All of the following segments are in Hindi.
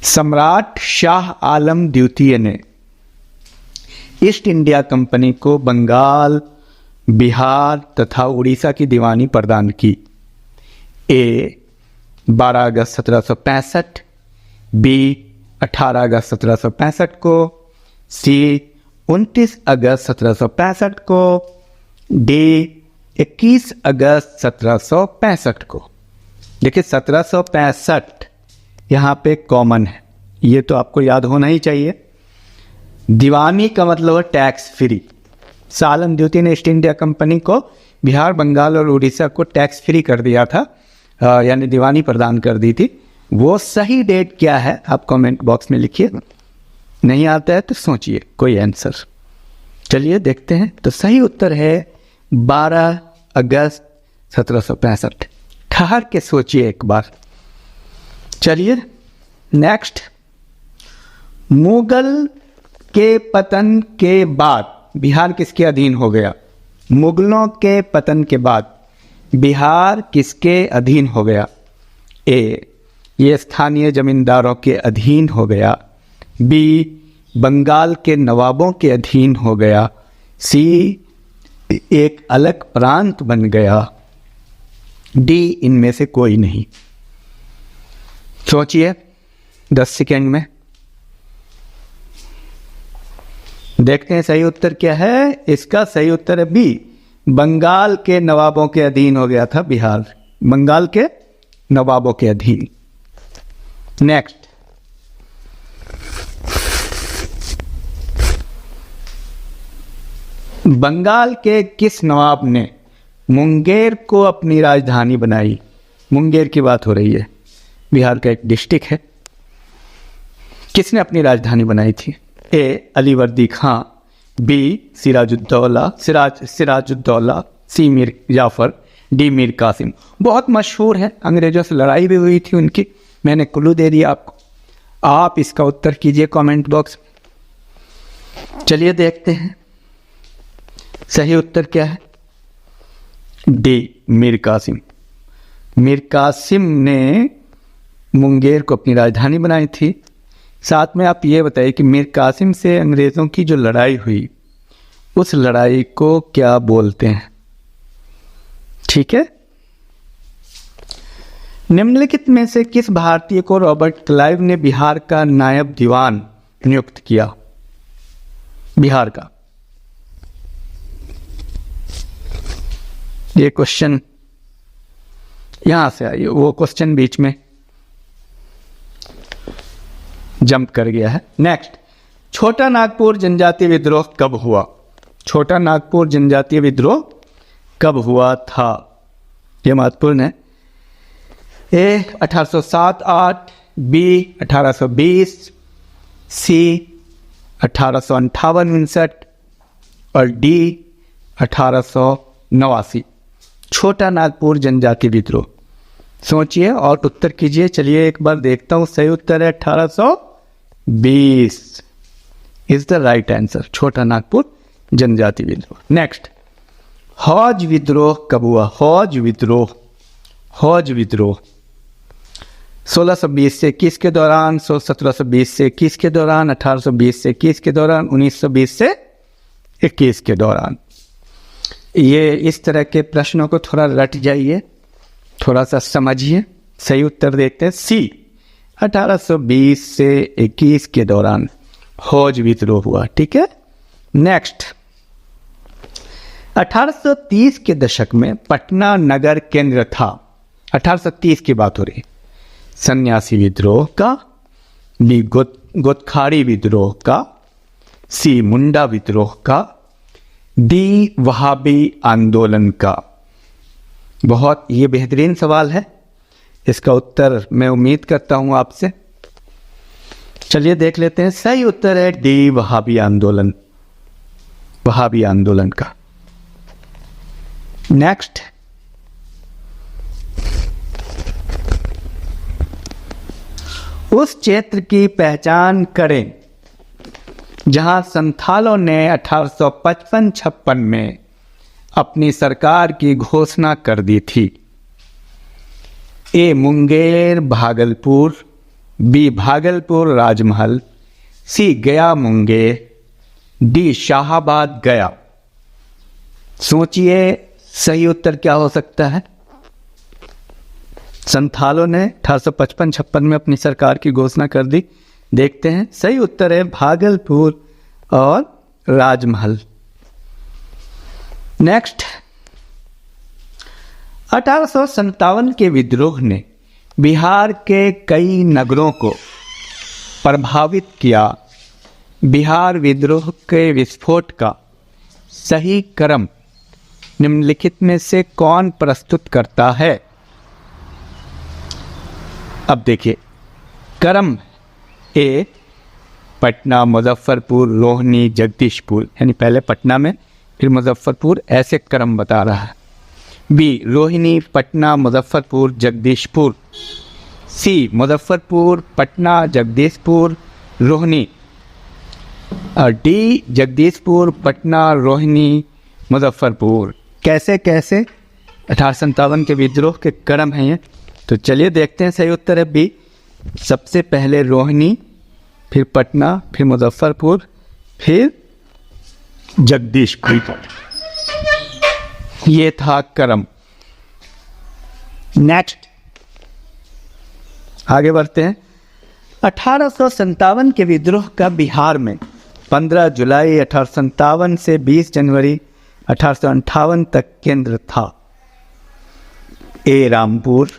सम्राट शाह आलम द्वितीय ने ईस्ट इंडिया कंपनी को बंगाल, बिहार तथा उड़ीसा की दीवानी प्रदान की। ए 12 अगस्त 1765, बी 18 अगस्त 1765 को, सी 29 अगस्त 1765 को, डी 21 अगस्त 1765 को। देखिए 1765 यहाँ पे कॉमन है, ये तो आपको याद होना ही चाहिए। दीवानी का मतलब है टैक्स फ्री। आलम द्वितीय ने ईस्ट इंडिया कंपनी को बिहार, बंगाल और उड़ीसा को टैक्स फ्री कर दिया था, यानी दीवानी प्रदान कर दी थी। वो सही डेट क्या है आप कमेंट बॉक्स में लिखिए, नहीं आता है तो सोचिए कोई आंसर। चलिए देखते हैं, तो सही उत्तर है 12 अगस्त 1765। ठहर के सोचिए एक बार। चलिए नेक्स्ट, मुगल के पतन के बाद बिहार किसके अधीन हो गया? मुगलों के पतन के बाद बिहार किसके अधीन हो गया? ए ये स्थानीय जमींदारों के अधीन हो गया, बी बंगाल के नवाबों के अधीन हो गया, सी एक अलग प्रांत बन गया, डी इनमें से कोई नहीं। सोचिए 10 सेकेंड में। देखते हैं सही उत्तर क्या है। इसका सही उत्तर है बी, बंगाल के नवाबों के अधीन हो गया था बिहार, बंगाल के नवाबों के अधीन। नेक्स्ट, बंगाल के किस नवाब ने मुंगेर को अपनी राजधानी बनाई? मुंगेर की बात हो रही है, बिहार का एक डिस्ट्रिक्ट है। किसने अपनी राजधानी बनाई थी? ए अलीवर्दी खां, बी सिराजुद्दौला, सी मीर जाफर, डी मीर कासिम। बहुत मशहूर है, अंग्रेजों से लड़ाई भी हुई थी उनकी। मैंने क्लू दे दिया आपको, आप इसका उत्तर कीजिए कमेंट बॉक्स। चलिए देखते हैं सही उत्तर क्या है। डी मीर कासिम। मीर कासिम ने मुंगेर को अपनी राजधानी बनाई थी। साथ में आप ये बताइए कि मीर कासिम से अंग्रेज़ों की जो लड़ाई हुई, उस लड़ाई को क्या बोलते हैं? ठीक है। निम्नलिखित में से किस भारतीय को रॉबर्ट क्लाइव ने बिहार का नायब दीवान नियुक्त किया? बिहार का ये क्वेश्चन यहां से आइए, वो क्वेश्चन बीच में जंप कर गया है। नेक्स्ट, छोटा नागपुर जनजातीय विद्रोह कब हुआ? छोटा नागपुर जनजातीय विद्रोह कब हुआ था? यह महत्वपूर्ण है। ए 1807-8, बी 1820, सी 1858-59 और डी 1889। छोटा नागपुर जनजातीय विद्रोह। सोचिए और उत्तर कीजिए। चलिए एक बार देखता हूं, सही उत्तर है 1820 इज द राइट आंसर, छोटा नागपुर जनजातीय विद्रोह। नेक्स्ट, हौज विद्रोह कब हुआ? हौज विद्रोह 1620 से 21 के दौरान, 1720 से 21 के दौरान, 1820 से 21 के दौरान, 1920 से 21 के दौरान। ये इस तरह के प्रश्नों को थोड़ा रट जाइए, थोड़ा सा समझिए। सही उत्तर देखते हैं सी, 1820 से 21 के दौरान हौज विद्रोह हुआ। ठीक है। नेक्स्ट, 1830 के दशक में पटना नगर केंद्र था। 1830 की बात हो रही। सन्यासी विद्रोह का, बी गोदखाड़ी विद्रोह का, सी मुंडा विद्रोह का, डी वहाबी आंदोलन का। बहुत ये बेहतरीन सवाल है, इसका उत्तर मैं उम्मीद करता हूं आपसे। चलिए देख लेते हैं। सही उत्तर है डी वहाबी आंदोलन, वहाबी आंदोलन का। नेक्स्ट, उस क्षेत्र की पहचान करें जहां संथालों ने 1855-56 में अपनी सरकार की घोषणा कर दी थी। ए मुंगेर, भागलपुर, बी भागलपुर राजमहल, सी गया मुंगेर, डी शाहाबाद गया। सोचिए सही उत्तर क्या हो सकता है। संथालों ने 1855-56 में अपनी सरकार की घोषणा कर दी। देखते हैं, सही उत्तर है भागलपुर और राजमहल। नेक्स्ट, 1857 के विद्रोह ने बिहार के कई नगरों को प्रभावित किया। बिहार विद्रोह के विस्फोट का सही क्रम निम्नलिखित में से कौन प्रस्तुत करता है। अब देखिए क्रम ए पटना, मुजफ्फरपुर, रोहिणी, जगदीशपुर, यानी पहले पटना में फिर मुजफ्फरपुर, ऐसे क्रम बता रहा है। बी रोहिणी, पटना, मुजफ्फरपुर, जगदीशपुर, सी मुजफ्फरपुर, पटना, जगदीशपुर, रोहिणी, और डी जगदीशपुर, पटना, रोहिणी, मुजफ्फरपुर। कैसे कैसे 1857 के विद्रोह के क्रम हैं ये, तो चलिए देखते हैं। सही उत्तर है बी, सबसे पहले रोहिणी, फिर पटना, फिर मुजफ्फरपुर, फिर जगदीशपुर। ये था क्रम। नेक्स्ट आगे बढ़ते हैं। 1857 के विद्रोह का बिहार में 15 जुलाई 1857 से 20 जनवरी 1858 तक केंद्र था। ए रामपुर,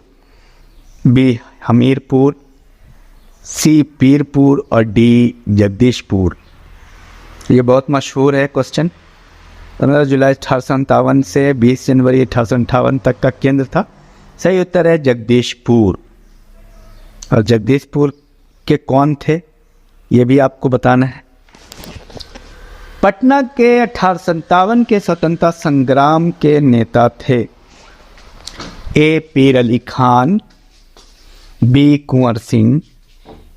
बी हमीरपुर, सी पीरपुर और डी जगदीशपुर। ये बहुत मशहूर है क्वेश्चन। 15 जुलाई 1857 से 20 जनवरी 1858 तक का केंद्र था। सही उत्तर है जगदीशपुर। और जगदीशपुर के कौन थे ये भी आपको बताना है। पटना के 1857 के स्वतंत्रता संग्राम के नेता थे। ए पीर अली खान, बी कुंवर सिंह,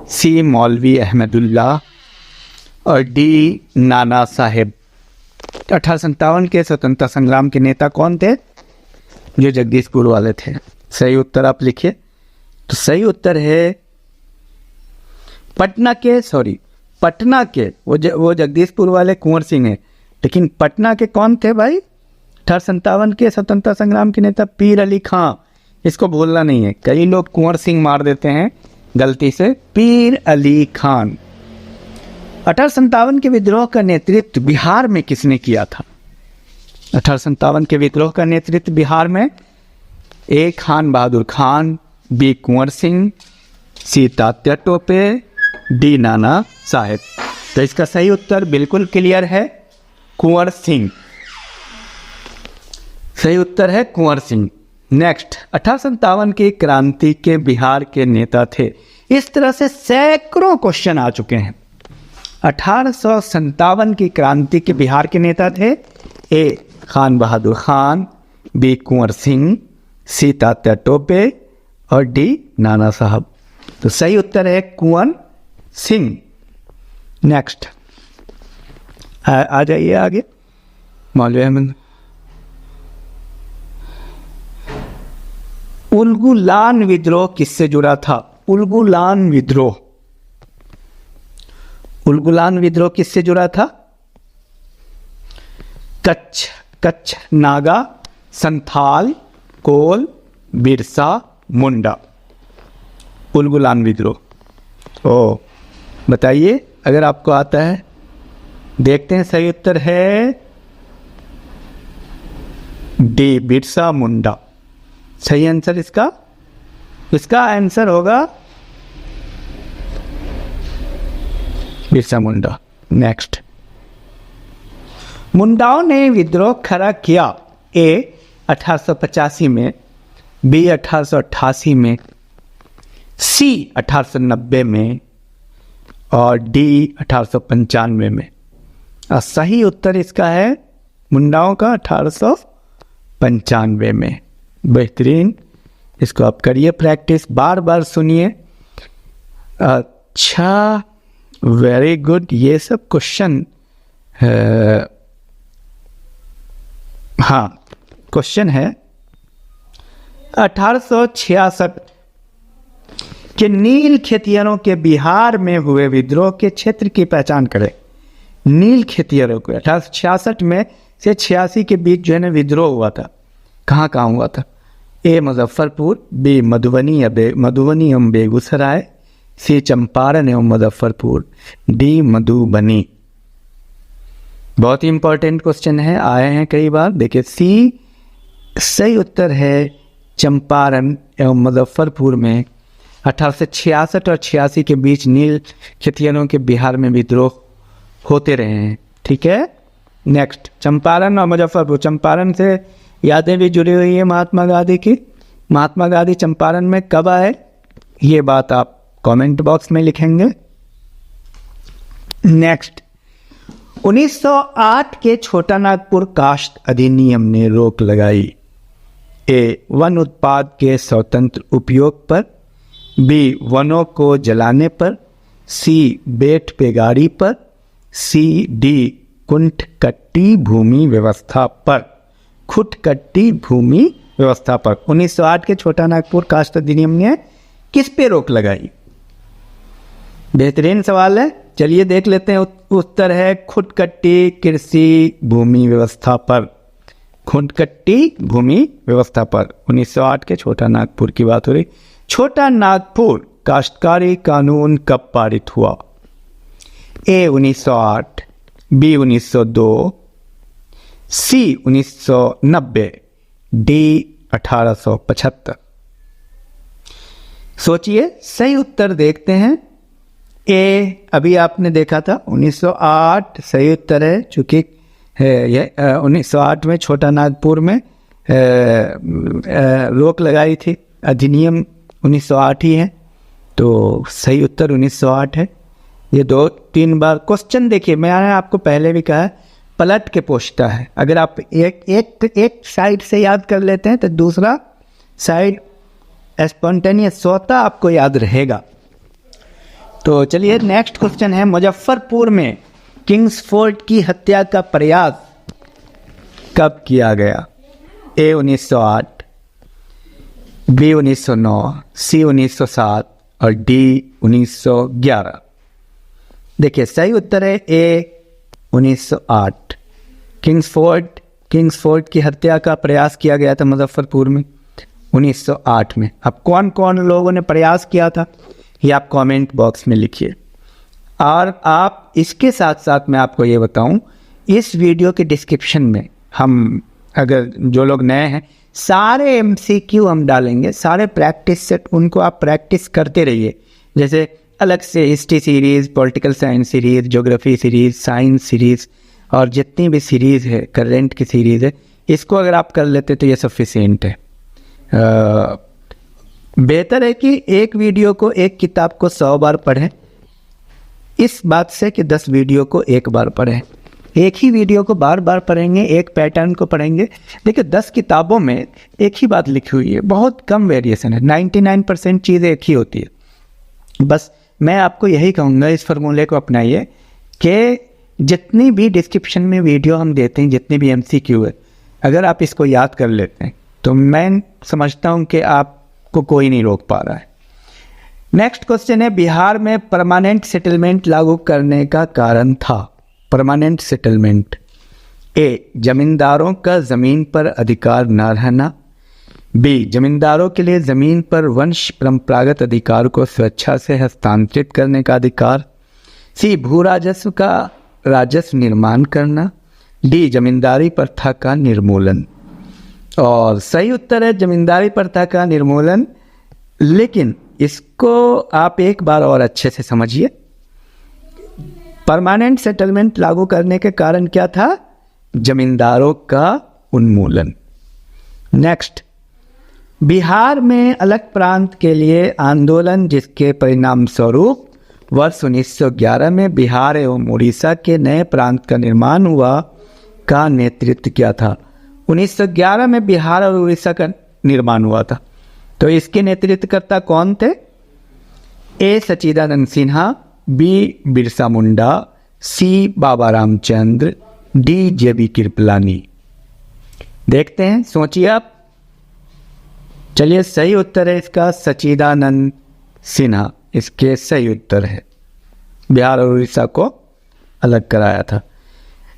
सी मौलवी अहमदुल्ला और डी नाना साहेब। 1857 के स्वतंत्रता संग्राम के नेता कौन थे? जो जगदीशपुर वाले थे। सही उत्तर आप लिखिए। तो सही उत्तर है पटना के वो जगदीशपुर वाले कुंवर सिंह हैं, लेकिन पटना के कौन थे भाई? 1857 के स्वतंत्रता संग्राम के नेता पीर अली खां। इसको भूलना नहीं है, कई लोग कुंवर सिंह मार देते हैं गलती से। पीर अली खान। 1857 के विद्रोह का नेतृत्व बिहार में किसने किया था? 1857 के विद्रोह का नेतृत्व बिहार में ए खान बहादुर खान, बी कुंवर सिंह, सी तात्या टोपे, डी नाना साहेब। तो इसका सही उत्तर बिल्कुल क्लियर है, कुंवर सिंह। सही उत्तर है कुंवर सिंह। नेक्स्ट, 1857 की क्रांति के बिहार के नेता थे। इस तरह से सैकड़ों क्वेश्चन आ चुके हैं। 1857 की क्रांति के बिहार के नेता थे। ए खान बहादुर खान, बी कुंवर सिंह, सी तात्या टोपे और डी नाना साहब। तो सही उत्तर है कुंवर सिंह। नेक्स्ट आ जाइए आगे। मौलवी अहमद। उलगुलान विद्रोह किससे जुड़ा था? उलगुलान विद्रोह किससे जुड़ा था? कच्छ, नागा, संथाल, कोल, बिरसा मुंडा। उलगुलान विद्रोह। ओ बताइए अगर आपको आता है। देखते हैं, सही उत्तर है डी बिरसा मुंडा। सही आंसर इसका आंसर होगा बिरसा मुंडा। नेक्स्ट, मुंडाओं ने विद्रोह खड़ा किया। ए 1885 में, बी 1888 में, सी 1890 में और डी 1895 में। और सही उत्तर इसका है मुंडाओं का 1895 में। बेहतरीन, इसको आप करिए प्रैक्टिस, बार बार सुनिए। अच्छा, वेरी गुड। ये सब क्वेश्चन हाँ क्वेश्चन है 1866 कि नील खेतिहरों के बिहार में हुए विद्रोह के क्षेत्र की पहचान करें। नील खेतिहरों को 1866 में से 86 के बीच जो है ना विद्रोह हुआ था, कहाँ कहाँ हुआ था? ए मुजफ्फरपुर, बी मधुबनी एवं बेगूसराय, सी चंपारण एवं मुजफ्फरपुर, डी मधुबनी। बहुत ही इंपॉर्टेंट क्वेश्चन है, आए हैं कई बार। देखिए सी सही उत्तर है चंपारण एवं मुजफ्फरपुर में 1866 और 86 के बीच नील खेतिहरों के बिहार में विद्रोह होते रहे हैं। ठीक है, नेक्स्ट चंपारण और मुजफ्फरपुर। चंपारण से यादें भी जुड़ी हुई है महात्मा गांधी की। महात्मा गांधी चंपारण में कब आए, ये बात आप कमेंट बॉक्स में लिखेंगे। नेक्स्ट 1908 के छोटा नागपुर कास्ट अधिनियम ने रोक लगाई। ए वन उत्पाद के स्वतंत्र उपयोग पर, बी वनों को जलाने पर, सी बेट बेगारी पर, सी डी कुंठकट्टी भूमि व्यवस्था पर। खुटकट्टी भूमि व्यवस्था पर 1908 के छोटा नागपुर कास्ट अधिनियम ने किस पे रोक लगाई? बेहतरीन सवाल है, चलिए देख लेते हैं। उत्तर है खुटकट्टी कृषि भूमि व्यवस्था पर। खुटकट्टी भूमि व्यवस्था पर 1908 के छोटा नागपुर की बात हो रही। छोटा नागपुर काश्तकारी कानून कब पारित हुआ? ए 1908, बी 1902, सी 1990, डी 1875। सोचिए, सही उत्तर देखते हैं। ए अभी आपने देखा था 1908 सही उत्तर है, चूंकि यह 1908 में छोटा नागपुर में रोक लगाई थी, अधिनियम 1908 ही है, तो सही उत्तर 1908 है। ये 2-3 बार क्वेश्चन देखिए, मैंने आपको पहले भी कहा पलट के पूछता है। अगर आप एक साइड से याद कर लेते हैं तो दूसरा साइड स्पॉन्टेनियस स्वतः आपको याद रहेगा। तो चलिए नेक्स्ट क्वेश्चन है, मुजफ्फरपुर में किंग्सफोर्ड की हत्या का प्रयास कब किया गया? ए 1908, बी 1909, सी 1907 और डी 1911। देखिए सही उत्तर है ए 1908। किंग्सफोर्ड की हत्या का प्रयास किया गया था मुजफ्फरपुर में 1908 में। अब कौन कौन लोगों ने प्रयास किया था ये आप कमेंट बॉक्स में लिखिए। और आप इसके साथ साथ मैं आपको ये बताऊं, इस वीडियो के डिस्क्रिप्शन में हम, अगर जो लोग नए हैं, सारे MCQ हम डालेंगे, सारे प्रैक्टिस सेट, उनको आप प्रैक्टिस करते रहिए। जैसे अलग से history series, political science series, geography series, science series और जितनी भी सीरीज़ है, करेंट की सीरीज़ है, इसको अगर आप कर लेते तो ये सफिशिएंट है। बेहतर है कि एक वीडियो को, एक किताब को 100 बार पढ़ें, इस बात से कि 10 वीडियो को एक बार पढ़ें। एक ही वीडियो को बार बार पढ़ेंगे, एक पैटर्न को पढ़ेंगे। देखिए 10 किताबों में एक ही बात लिखी हुई है, बहुत कम वेरिएशन है, 99% चीज़ें एक ही होती है। बस मैं आपको यही कहूँगा, इस फार्मूले को अपनाइए कि जितनी भी डिस्क्रिप्शन में वीडियो हम देते हैं, जितनी भी MCQ है, अगर आप इसको याद कर लेते हैं तो मैं समझता हूँ कि आपको कोई नहीं रोक पा रहा है। नेक्स्ट क्वेश्चन है, बिहार में परमानेंट सेटलमेंट लागू करने का कारण था। परमानेंट सेटलमेंट, ए जमींदारों का जमीन पर अधिकार न रहना, बी जमींदारों के लिए जमीन पर वंश परंपरागत अधिकार को स्वेच्छा से हस्तांतरित करने का अधिकार, सी भू राजस्व का राजस्व निर्माण करना, डी जमींदारी प्रथा का निर्मूलन। और सही उत्तर है जमींदारी प्रथा का निर्मूलन। लेकिन इसको आप एक बार और अच्छे से समझिए, परमानेंट सेटलमेंट लागू करने के कारण क्या था? जमींदारों का उन्मूलन। नेक्स्ट, बिहार में अलग प्रांत के लिए आंदोलन, जिसके परिणाम स्वरूप वर्ष 1911 में बिहार एवं उड़ीसा के नए प्रांत का निर्माण हुआ, का नेतृत्व किया था। 1911 में बिहार और उड़ीसा का निर्माण हुआ था, तो इसके नेतृत्वकर्ता कौन थे? ए सच्चिदानंद सिन्हा, बी बिरसा मुंडा, सी बाबा रामचंद्र, डी JB कृपलानी। देखते हैं, सोचिए आप। चलिए सही उत्तर है इसका सच्चिदानंद सिन्हा इसके सही उत्तर है। बिहार और उड़ीसा को अलग कराया था।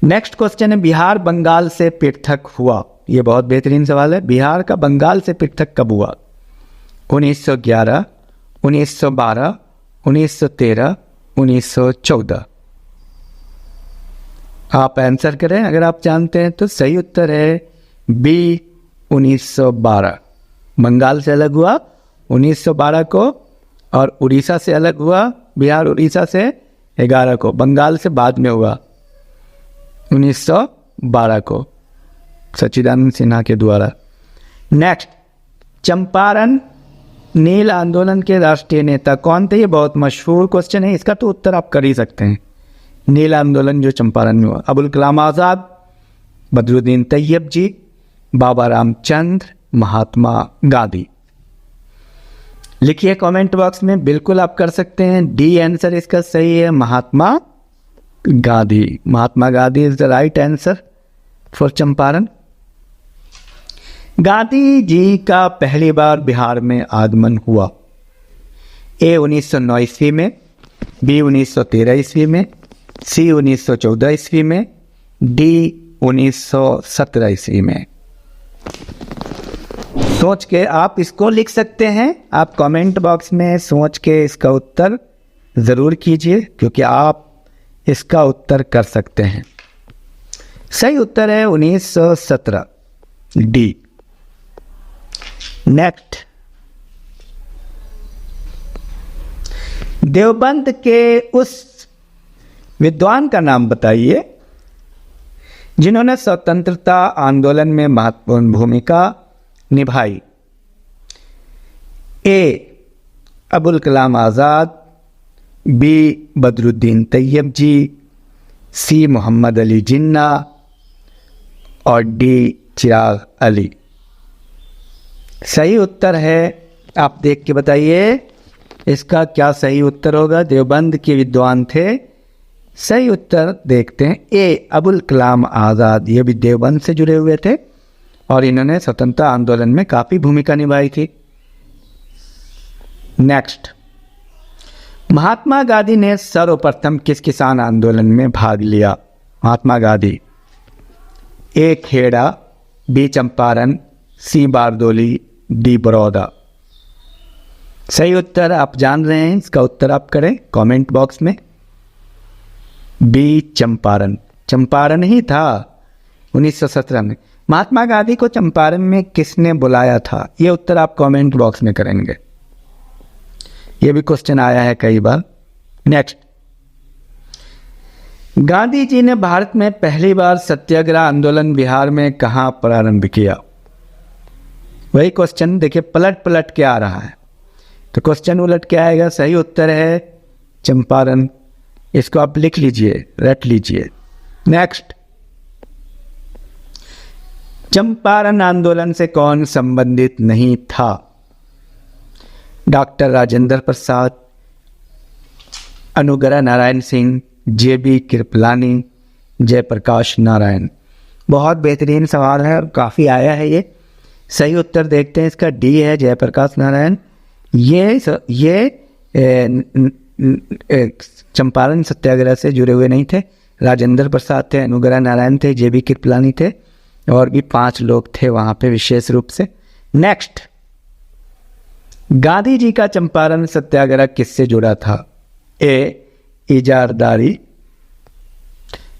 नेक्स्ट क्वेश्चन है, बिहार बंगाल से पृथक हुआ। ये बहुत बेहतरीन सवाल है। बिहार का बंगाल से पृथक कब हुआ? 1911, 1912, 1913, 1914। आप आंसर करें अगर आप जानते हैं तो। सही उत्तर है बी 1912। बंगाल से अलग हुआ 1912 को और उड़ीसा से अलग हुआ, बिहार उड़ीसा से 11 को। बंगाल से बाद में हुआ 1912 को सच्चिदानंद सिन्हा के द्वारा। नेक्स्ट, चंपारण नील आंदोलन के राष्ट्रीय नेता कौन थे? ये बहुत मशहूर क्वेश्चन है, इसका तो उत्तर आप कर ही सकते हैं। नील आंदोलन जो चंपारण में हुआ, अबुल कलाम आज़ाद, बदरुद्दीन तैयब जी, बाबा रामचंद्र, महात्मा गांधी। लिखिए कमेंट बॉक्स में, बिल्कुल आप कर सकते हैं। डी आंसर इसका सही है, Mahatma Gandhi. Mahatma Gandhi is the right answer for Champaran. Gandhi ji का पहली बार बिहार में आगमन हुआ। ए 1909 ईस्वी में, बी 1913 ईस्वी में, सी 1914 ईस्वी में, डी 1917 ईस्वी में। सोच के आप इसको लिख सकते हैं। आप कमेंट बॉक्स में सोच के इसका उत्तर ज़रूर कीजिए, क्योंकि आप इसका उत्तर कर सकते हैं। सही उत्तर है 1917, डी। नेक्स्ट, देवबंद के उस विद्वान का नाम बताइए जिन्होंने स्वतंत्रता आंदोलन में महत्वपूर्ण भूमिका निभाई। ए अबुल कलाम आज़ाद, बी बदरुद्दीन तैयब जी, सी मोहम्मद अली जिन्ना और डी चिराग अली। सही उत्तर है, आप देख के बताइए इसका क्या सही उत्तर होगा। देवबंद के विद्वान थे। सही उत्तर देखते हैं, ए अबुल कलाम आज़ाद। ये भी देवबंद से जुड़े हुए थे और इन्होंने स्वतंत्रता आंदोलन में काफ़ी भूमिका निभाई थी। नेक्स्ट, महात्मा गांधी ने सर्वप्रथम किस किसान आंदोलन में भाग लिया? महात्मा गांधी, ए खेड़ा, बी चंपारण, सी बारदोली, डी बड़ौदा। सही उत्तर आप जान रहे हैं, इसका उत्तर आप करें कमेंट बॉक्स में। बी चंपारण। चंपारण ही था 1917 में। महात्मा गांधी को चंपारण में किसने बुलाया था? ये उत्तर आप कमेंट बॉक्स में करेंगे। ये भी क्वेश्चन आया है कई बार। नेक्स्ट, गांधी जी ने भारत में पहली बार सत्याग्रह आंदोलन बिहार में कहां प्रारंभ किया? वही क्वेश्चन देखिए, पलट पलट के आ रहा है, तो क्वेश्चन उलट के आएगा। सही उत्तर है चंपारण। इसको आप लिख लीजिए, रट लीजिए। नेक्स्ट, चंपारण आंदोलन से कौन संबंधित नहीं था? Doctor Rajendra Prasad, Anugrah Narayan Singh, JB. कृपलानी, जयप्रकाश नारायण। बहुत बेहतरीन सवाल है और काफ़ी आया है ये। सही उत्तर देखते हैं, इसका डी है, जयप्रकाश नारायण। ये चंपारण सत्याग्रह से जुड़े हुए नहीं थे। राजेंद्र प्रसाद थे, अनुग्रह नारायण थे, जे.बी. कृपलानी थे और भी 5 लोग थे वहाँ पे विशेष रूप से। नेक्स्ट, गांधी जी का चंपारण सत्याग्रह किससे जुड़ा था? ए इजारदारी।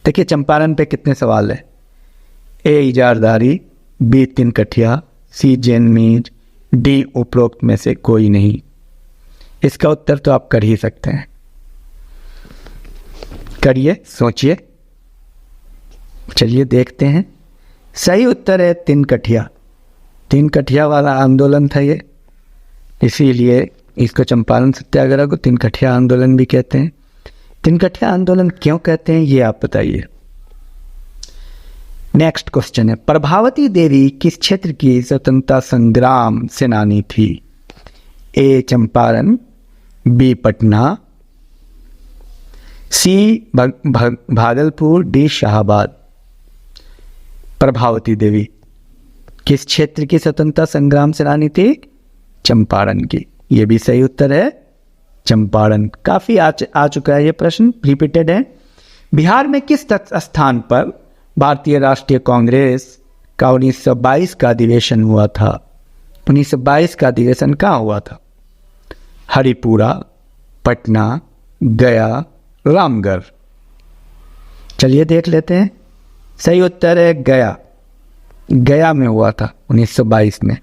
देखिए चंपारण पे कितने सवाल है। ए इजारदारी, बी तिनकठिया, सी जैनमीज, डी उपरोक्त में से कोई नहीं। इसका उत्तर तो आप कर ही सकते हैं, करिए, सोचिए। चलिए देखते हैं। सही उत्तर है तिनकठिया। तिनकठिया वाला आंदोलन था ये, इसीलिए इसको चंपारण सत्याग्रह को तिनकठिया आंदोलन भी कहते हैं। तिनकठिया आंदोलन क्यों कहते हैं ये आप बताइए। नेक्स्ट क्वेश्चन है, प्रभावती देवी किस क्षेत्र की स्वतंत्रता संग्राम सेनानी थी? ए चंपारण, बी पटना, सी भागलपुर, डी शाहाबाद। प्रभावती देवी किस क्षेत्र की स्वतंत्रता संग्राम सेनानी थी? चंपारण की। ये भी सही उत्तर है, चंपारण। काफ़ी आ चुका है ये प्रश्न, रिपीटेड है। बिहार में किस स्थान पर भारतीय राष्ट्रीय कांग्रेस का 1922 का अधिवेशन हुआ था? 1922 का अधिवेशन कहाँ हुआ था? हरिपुरा, पटना, गया, रामगढ़। चलिए देख लेते हैं। सही उत्तर है गया। गया में हुआ था 1922 में।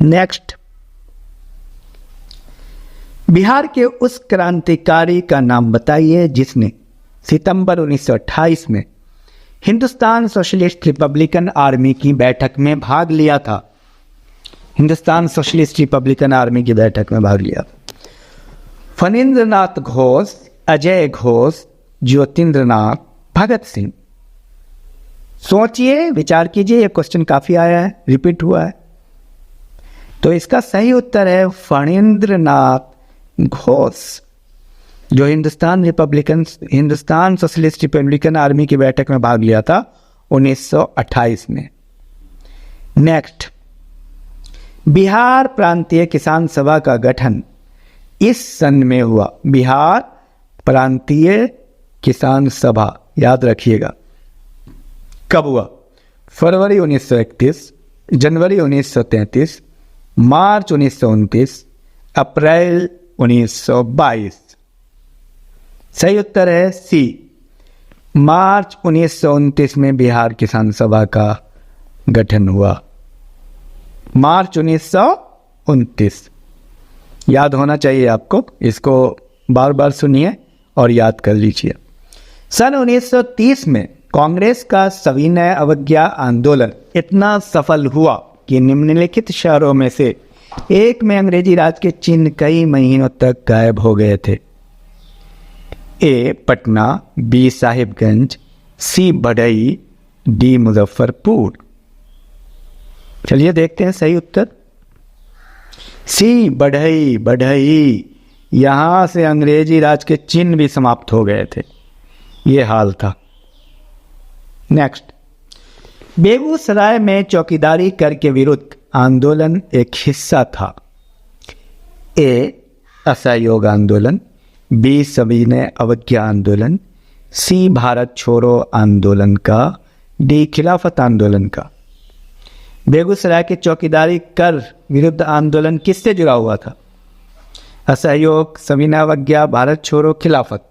नेक्स्ट, बिहार के उस क्रांतिकारी का नाम बताइए जिसने सितंबर 1928 में हिंदुस्तान सोशलिस्ट रिपब्लिकन आर्मी की बैठक में भाग लिया था। हिंदुस्तान सोशलिस्ट रिपब्लिकन आर्मी की बैठक में भाग लिया। फणींद्रनाथ घोष, अजय घोष, ज्योतिन्द्रनाथ, भगत सिंह। सोचिए, विचार कीजिए, यह क्वेश्चन काफी आया है, रिपीट हुआ है। तो इसका सही उत्तर है फणींद्रनाथ घोष, जो हिंदुस्तान सोशलिस्ट रिपब्लिकन आर्मी की बैठक में भाग लिया था 1928 में। नेक्स्ट, बिहार प्रांतीय किसान सभा का गठन इस सन में हुआ। बिहार प्रांतीय किसान सभा, याद रखिएगा, कब हुआ? फरवरी 1931, जनवरी 1933, मार्च 1929, अप्रैल 1922। सही उत्तर है सी, मार्च 1929 में बिहार किसान सभा का गठन हुआ। मार्च 1929 याद होना चाहिए आपको, इसको बार बार सुनिए और याद कर लीजिए। सन 1930 में कांग्रेस का सविनय अवज्ञा आंदोलन इतना सफल हुआ कि निम्नलिखित शहरों में से एक में अंग्रेजी राज के चिन्ह कई महीनों तक गायब हो गए थे। ए पटना, बी साहिबगंज, सी बढ़ई, डी मुजफ्फरपुर। चलिए देखते हैं सही उत्तर। सी बढ़ई। बढ़ई, यहां से अंग्रेजी राज के चिन्ह भी समाप्त हो गए थे, ये हाल था। नेक्स्ट, बेगूसराय में चौकीदारी कर के विरुद्ध आंदोलन एक हिस्सा था। ए असहयोग आंदोलन, बी सविनय अवज्ञा आंदोलन, सी भारत छोड़ो आंदोलन का, डी खिलाफत आंदोलन का। बेगूसराय के चौकीदारी कर विरुद्ध आंदोलन किससे जुड़ा हुआ था? असहयोग, सविनय अवज्ञा, भारत छोड़ो, खिलाफत।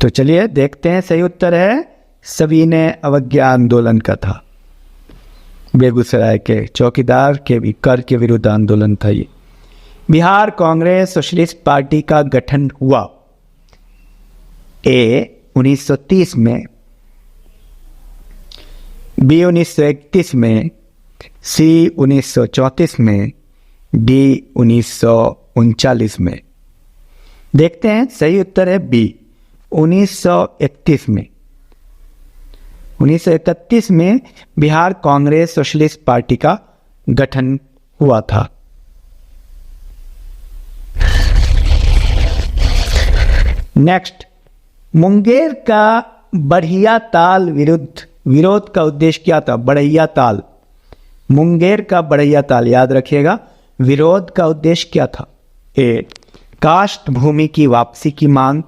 तो चलिए देखते हैं, सही उत्तर है सविनय अवज्ञा आंदोलन का था। बेगूसराय के चौकीदार के भी कर के विरुद्ध आंदोलन था ये। बिहार कांग्रेस सोशलिस्ट पार्टी का गठन हुआ। ए 1930 में, बी 1931 में, सी 1934 में, डी 1939 में। देखते हैं, सही उत्तर है बी 1931 में। 1931 में बिहार कांग्रेस सोशलिस्ट पार्टी का गठन हुआ था। नेक्स्ट, मुंगेर का बढ़िया ताल विरोध का उद्देश्य क्या था? बढ़िया ताल, मुंगेर का बढ़िया ताल, याद रखिएगा। विरोध का उद्देश्य क्या था? ए कास्ट भूमि की वापसी की मांग,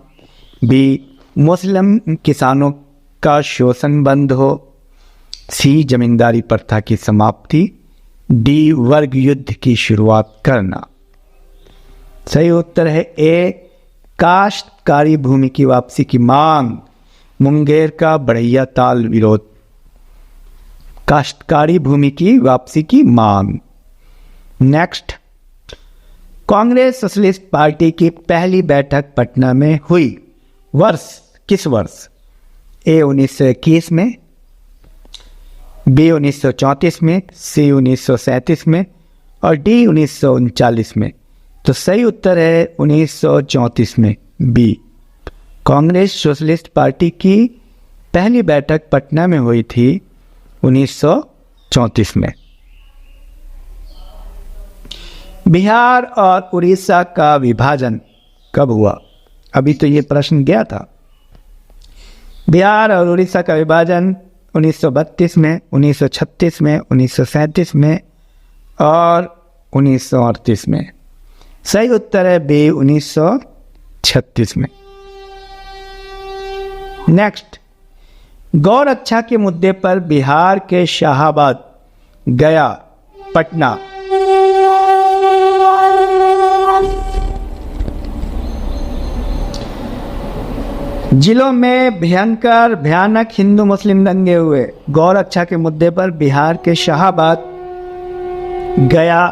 बी मुस्लिम किसानों का शोषण बंद हो, सी जमींदारी प्रथा की समाप्ति, डी वर्ग युद्ध की शुरुआत करना। सही उत्तर है ए काश्तकारी भूमि की वापसी की मांग, मुंगेर का बढ़िया ताल विरोध, काश्तकारी भूमि की वापसी की मांग। नेक्स्ट, कांग्रेस सोशलिस्ट पार्टी की पहली बैठक पटना में हुई। वर्ष, किस वर्ष? ए 1921 में, बी 1934 में, सी 1937 में और डी 1939 में। तो सही उत्तर है 1934 में, बी। कांग्रेस सोशलिस्ट पार्टी की पहली बैठक पटना में हुई थी 1934 में। बिहार और उड़ीसा का विभाजन कब हुआ? अभी तो ये प्रश्न गया था। बिहार और उड़ीसा का विभाजन 1932 में, 1936 में, 1937 में और 1938 में। सही उत्तर है बी 1936 में। नेक्स्ट, गौ रक्षा के मुद्दे पर बिहार के शाहाबाद, गया, पटना जिलों में भयानक हिंदू मुस्लिम दंगे हुए। गौ रक्षा के मुद्दे पर बिहार के शाहाबाद, गया,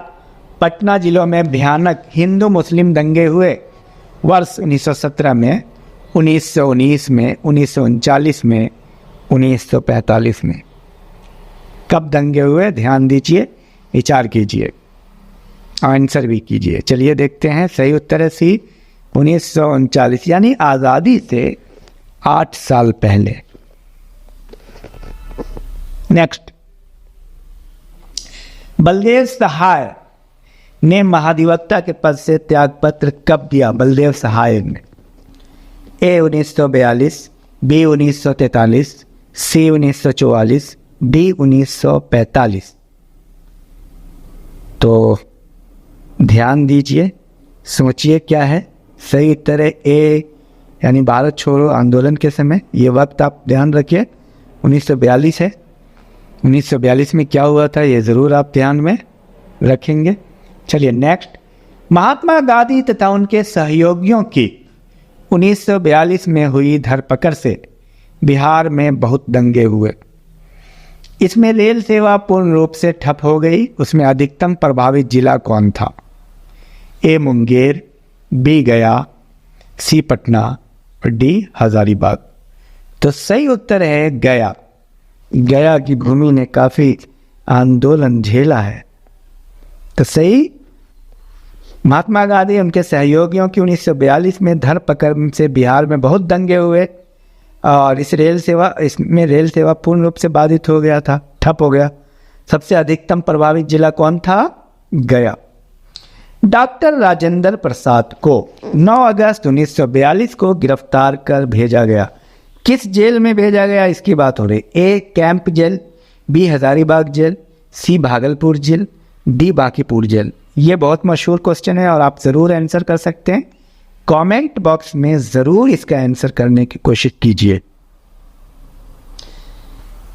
पटना जिलों में भयानक हिंदू मुस्लिम दंगे हुए वर्ष 1917 में, 1919 में, 1939 में, 1945 में। कब दंगे हुए ध्यान दीजिए, विचार कीजिए, आंसर भी कीजिए। चलिए देखते हैं। सही उत्तर है सी 1939, यानी आज़ादी से 8 साल पहले। नेक्स्ट, बलदेव सहाय ने महाधिवक्ता के पद से त्यागपत्र कब दिया? बलदेव सहाय ने ए 1942, बी 1943, सी 1944, डी 1945। तो ध्यान दीजिए, सोचिए क्या है सही उत्तर है ए, यानी भारत छोड़ो आंदोलन के समय। ये वक्त आप ध्यान रखिए 1942 है। 1942 में क्या हुआ था ये ज़रूर आप ध्यान में रखेंगे। चलिए नेक्स्ट, महात्मा गांधी तथा उनके सहयोगियों की 1942 में हुई धरपकड़ से बिहार में बहुत दंगे हुए। इसमें रेल सेवा पूर्ण रूप से ठप हो गई। उसमें अधिकतम प्रभावित जिला कौन था? ए मुंगेर, बी गया, सी पटना और डी हजारीबाग। तो सही उत्तर है गया। गया की भूमि ने काफ़ी आंदोलन झेला है। तो सही, महात्मा गांधी उनके सहयोगियों की 1942 में धरपकड़ से बिहार में बहुत दंगे हुए और इसमें रेल सेवा पूर्ण रूप से बाधित हो गया था, ठप हो गया। सबसे अधिकतम प्रभावित जिला कौन था? गया। डॉक्टर राजेंद्र प्रसाद को 9 अगस्त 1942 को गिरफ्तार कर भेजा गया। किस जेल में भेजा गया इसकी बात हो रही। A camp jail, B Hazaribagh jail, C Bhagalpur jail, D Bankipur jail. ये बहुत मशहूर क्वेश्चन है और आप ज़रूर आंसर कर सकते हैं। कमेंट बॉक्स में ज़रूर इसका आंसर करने की कोशिश कीजिए।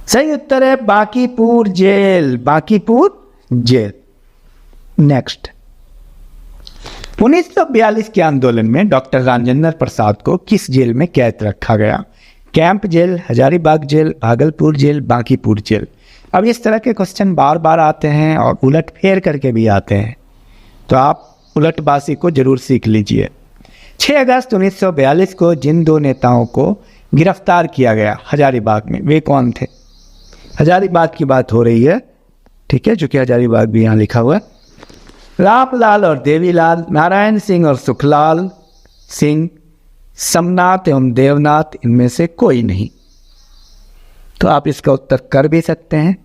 सही उत्तर है Bankipur jail, Bankipur jail. Next, 1942 के आंदोलन में डॉक्टर राजेंद्र प्रसाद को किस जेल में कैद रखा गया? Camp jail, Hazaribagh jail, Bhagalpur jail, Bankipur jail. अब इस तरह के क्वेश्चन बार बार आते हैं और उलट फेर करके भी आते हैं, तो आप उलटबाजी को जरूर सीख लीजिए। 6 अगस्त 1942 को जिन 2 नेताओं को गिरफ्तार किया गया हजारीबाग में, वे कौन थे? हजारीबाग की बात हो रही है, ठीक है, जो कि हजारीबाग भी यहाँ लिखा हुआ है। रामलाल और देवीलाल, नारायण सिंह और सुखलाल सिंह, समनाथ एवं देवनाथ, इनमें से कोई नहीं। तो आप इसका उत्तर कर भी सकते हैं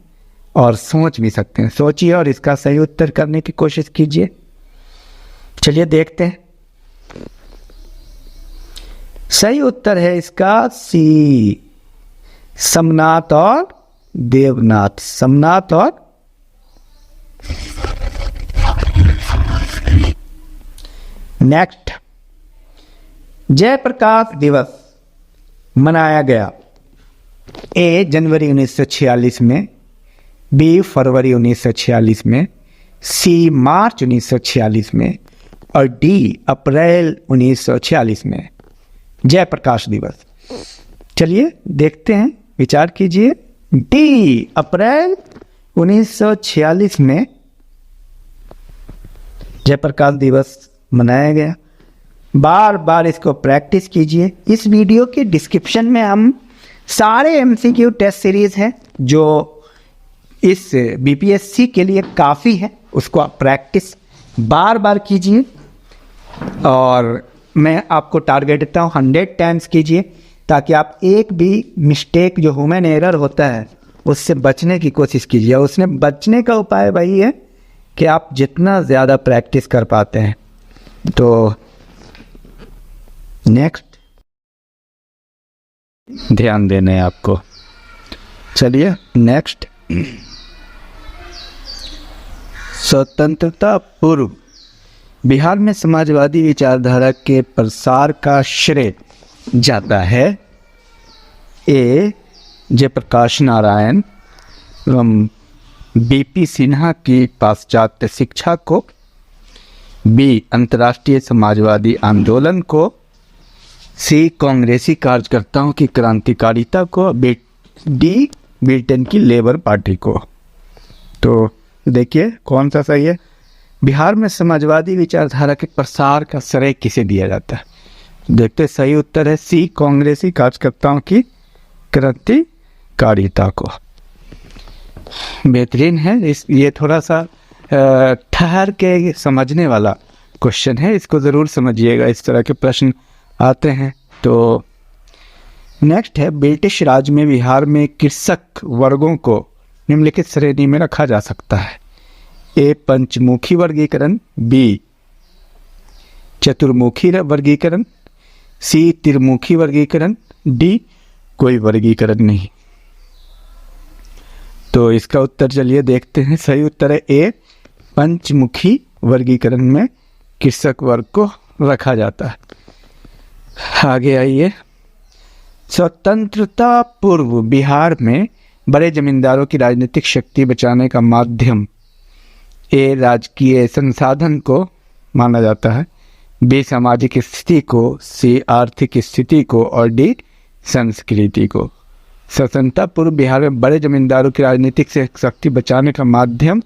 और सोच भी सकते हैं। सोचिए और इसका सही उत्तर करने की कोशिश कीजिए। चलिए देखते हैं। सही उत्तर है इसका सी, समनाथ और देवनाथ। समनाथ और नेक्स्ट, जयप्रकाश दिवस मनाया गया। ए जनवरी 1946 में, बी फरवरी 1946 में, सी मार्च 1946 में और डी अप्रैल 1946 में। जयप्रकाश दिवस। चलिए देखते हैं, विचार कीजिए। डी अप्रैल 1946 में जयप्रकाश दिवस मनाया गया। बार बार इसको प्रैक्टिस कीजिए। इस वीडियो के डिस्क्रिप्शन में हम सारे एमसीक्यू टेस्ट सीरीज़ हैं जो इस बीपीएससी के लिए काफ़ी है, उसको आप प्रैक्टिस बार बार कीजिए। और मैं आपको टारगेट देता हूँ 100 टाइम्स कीजिए, ताकि आप एक भी मिस्टेक जो ह्यूमन एरर होता है उससे बचने की कोशिश कीजिए। और उसने बचने का उपाय वही है कि आप जितना ज़्यादा प्रैक्टिस कर पाते हैं। तो नेक्स्ट ध्यान देना है आपको। चलिए नेक्स्ट, स्वतंत्रता पूर्व बिहार में समाजवादी विचारधारा के प्रसार का श्रेय जाता है ए जयप्रकाश नारायण एवं बीपी सिन्हा की पाश्चात्य शिक्षा को, बी अंतर्राष्ट्रीय समाजवादी आंदोलन को, सी कांग्रेसी कार्यकर्ताओं की क्रांतिकारिता को, डी ब्रिटेन की लेबर पार्टी को। तो देखिए कौन सा सही है। बिहार में समाजवादी विचारधारा के प्रसार का श्रेय किसे दिया जाता है? देखते सही उत्तर है सी कांग्रेसी कार्यकर्ताओं की क्रांतिकारिता को। बेहतरीन है। ये थोड़ा सा ठहर के समझने वाला क्वेश्चन है, इसको ज़रूर समझिएगा, इस तरह के प्रश्न आते हैं। तो नेक्स्ट है, ब्रिटिश राज में बिहार में कृषक वर्गों को निम्नलिखित श्रेणी में रखा जा सकता है। ए पंचमुखी वर्गीकरण, बी चतुर्मुखी वर्गीकरण, सी त्रिमुखी वर्गीकरण, डी कोई वर्गीकरण नहीं। तो इसका उत्तर चलिए देखते हैं। सही उत्तर है ए पंचमुखी वर्गीकरण में कृषक वर्ग को रखा जाता है। आगे आइए। स्वतंत्रता पूर्व बिहार में बड़े जमींदारों की राजनीतिक शक्ति बचाने का माध्यम ए राजकीय संसाधन को माना जाता है, बी सामाजिक स्थिति को, सी आर्थिक स्थिति को और डी संस्कृति को। स्वतंत्रता पूर्व बिहार में बड़े जमींदारों की राजनीतिक से शक्ति बचाने का माध्यम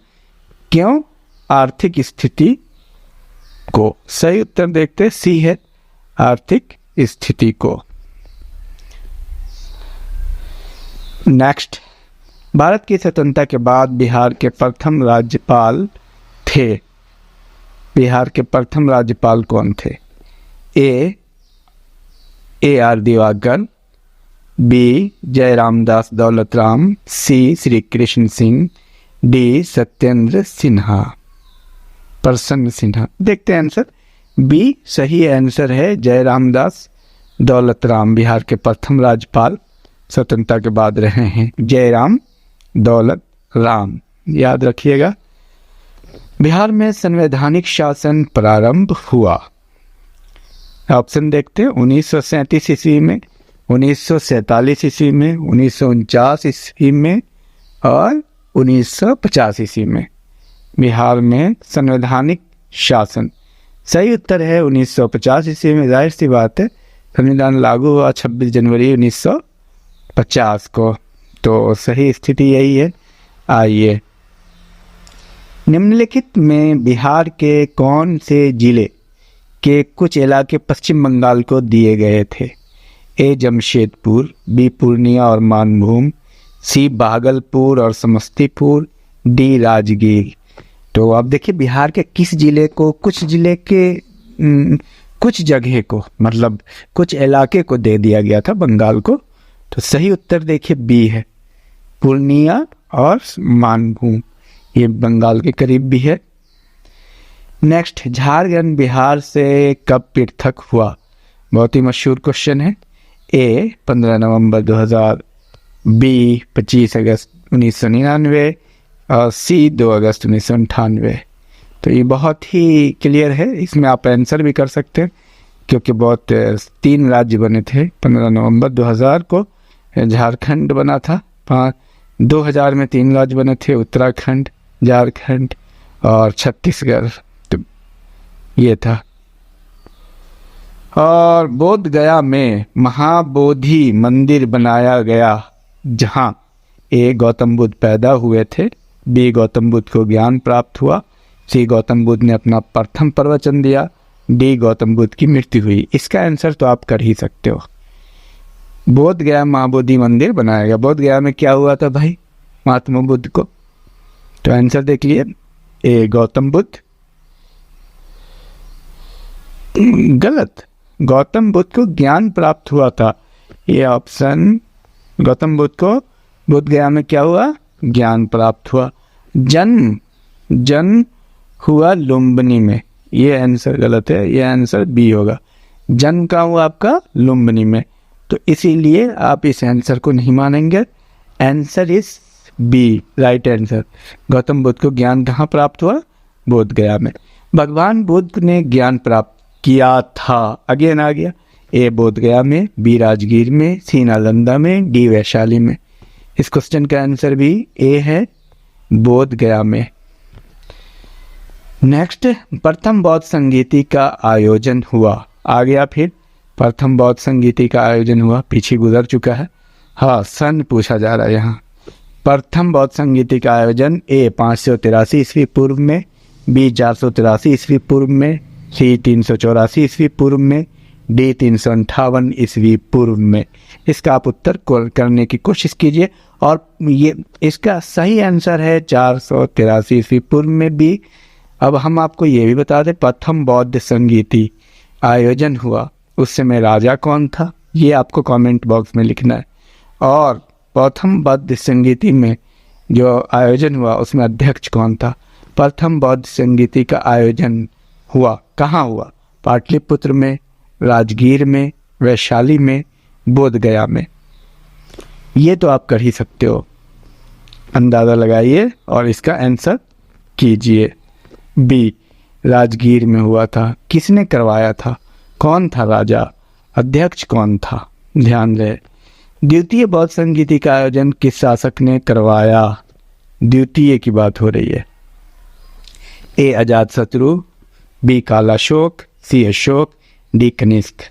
क्यों? आर्थिक स्थिति को। सही उत्तर देखते सी है आर्थिक स्थिति को। नेक्स्ट, भारत की स्वतंत्रता के बाद बिहार के प्रथम राज्यपाल थे। बिहार के प्रथम राज्यपाल कौन थे? A R Diwakar, B Jairamdas Daulatram, C Shri Krishna Sinha, D Satyendra Sinha, Prasanna Sinha. देखते हैं आंसर। बी सही आंसर है, जयरामदास दौलतराम बिहार के प्रथम राज्यपाल स्वतंत्रता के बाद रहे हैं, जयराम दौलत राम, याद रखिएगा। बिहार में संवैधानिक शासन प्रारंभ हुआ। ऑप्शन देखते हैं। 1937 ईस्वी में, 1947 ईस्वी में, 1949 ईस्वी में और 1950 ईस्वी में बिहार में संवैधानिक शासन। सही उत्तर है 1950 ईस्वी में। जाहिर सी बात है, संविधान लागू हुआ 26 जनवरी 1950 को। तो सही स्थिति यही है। आइए, निम्नलिखित में बिहार के कौन से जिले के कुछ इलाके पश्चिम बंगाल को दिए गए थे? ए जमशेदपुर, बी पूर्णिया और मानभूम, सी भागलपुर और समस्तीपुर, डी राजगीर। तो आप देखिए बिहार के किस जिले को, कुछ जिले के कुछ जगह को, मतलब कुछ इलाके को दे दिया गया था बंगाल को। तो सही उत्तर देखिए बी है, पूर्णिया और मानभूम, ये बंगाल के करीब भी है। नेक्स्ट, झारखंड बिहार से कब पृथक हुआ? बहुत ही मशहूर क्वेश्चन है। ए 15 नवंबर 2000, बी 25 अगस्त 1999 और सी 2 अगस्त 1998। तो ये बहुत ही क्लियर है, इसमें आप आंसर भी कर सकते हैं क्योंकि बहुत 3 राज्य बने थे। 15 नवंबर 2000 को झारखंड बना था। 2000 में 3 राज्य बने थे, उत्तराखंड, झारखंड और छत्तीसगढ़। तो ये था। और बोध गया में महाबोधि मंदिर बनाया गया, जहां ए गौतम बुद्ध पैदा हुए थे, बी गौतम बुद्ध को ज्ञान प्राप्त हुआ, सी गौतम बुद्ध ने अपना प्रथम प्रवचन दिया, डी गौतम बुद्ध की मृत्यु हुई। इसका आंसर तो आप कर ही सकते हो। बोध गया महाबोधि मंदिर बनाया गया। बोध गया में क्या हुआ था भाई? महात्मा बुद्ध को। तो आंसर देख लिए, ए गौतम बुद्ध। गलत, गौतम बुद्ध को ज्ञान प्राप्त हुआ था। ये ऑप्शन, गौतम बुद्ध को बोध गया में क्या हुआ? ज्ञान प्राप्त हुआ। जन्म हुआ लुम्बिनी में। ये आंसर गलत है, ये आंसर बी होगा। जन्म कहाँ हुआ आपका? लुम्बिनी में। तो इसीलिए आप इस आंसर को नहीं मानेंगे। Answer is B, right answer. Gautam Buddha को ज्ञान कहाँ प्राप्त हुआ? बोध गया में। भगवान बुद्ध ने ज्ञान प्राप्त किया था, अगेन आ गया, ए बोध गया में, बी राजगीर में, सी नालंदा में, डी वैशाली में। इस क्वेश्चन का आंसर भी ए है, बोध गया में। नेक्स्ट, प्रथम बौद्ध संगीति का आयोजन हुआ, आ गया फिर प्रथम बौद्ध संगीति का आयोजन हुआ, पीछे गुजर चुका है। हाँ, सन पूछा जा रहा है यहाँ। प्रथम बौद्ध संगीति का आयोजन ए 583 ईस्वी पूर्व में, बी 483 ईस्वी पूर्व में, सी 384 ईस्वी पूर्व में, डी 358 ईस्वी पूर्व में। इसका आप उत्तर करने की कोशिश कीजिए और ये इसका सही आंसर है 483 ईस्वी पूर्व में बी। अब हम आपको ये भी बता दें, प्रथम बौद्ध संगीति आयोजन हुआ उस समय राजा कौन था, ये आपको कमेंट बॉक्स में लिखना है। और प्रथम बौद्ध संगीति में जो आयोजन हुआ उसमें अध्यक्ष कौन था। प्रथम बौद्ध संगीति का आयोजन हुआ कहाँ हुआ, पाटलिपुत्र में, राजगीर में, वैशाली में, बोध गया में। ये तो आप कर ही सकते हो, अंदाज़ा लगाइए और इसका आंसर कीजिए। बी राजगीर में हुआ था। किसने करवाया था, कौन था राजा, अध्यक्ष कौन था, ध्यान रहे। द्वितीय बौद्ध संगीति का आयोजन किस शासक ने करवाया, द्वितीय की बात हो रही है। ए अजातशत्रु, बी कालाशोक, सी अशोक, डी कनिष्क।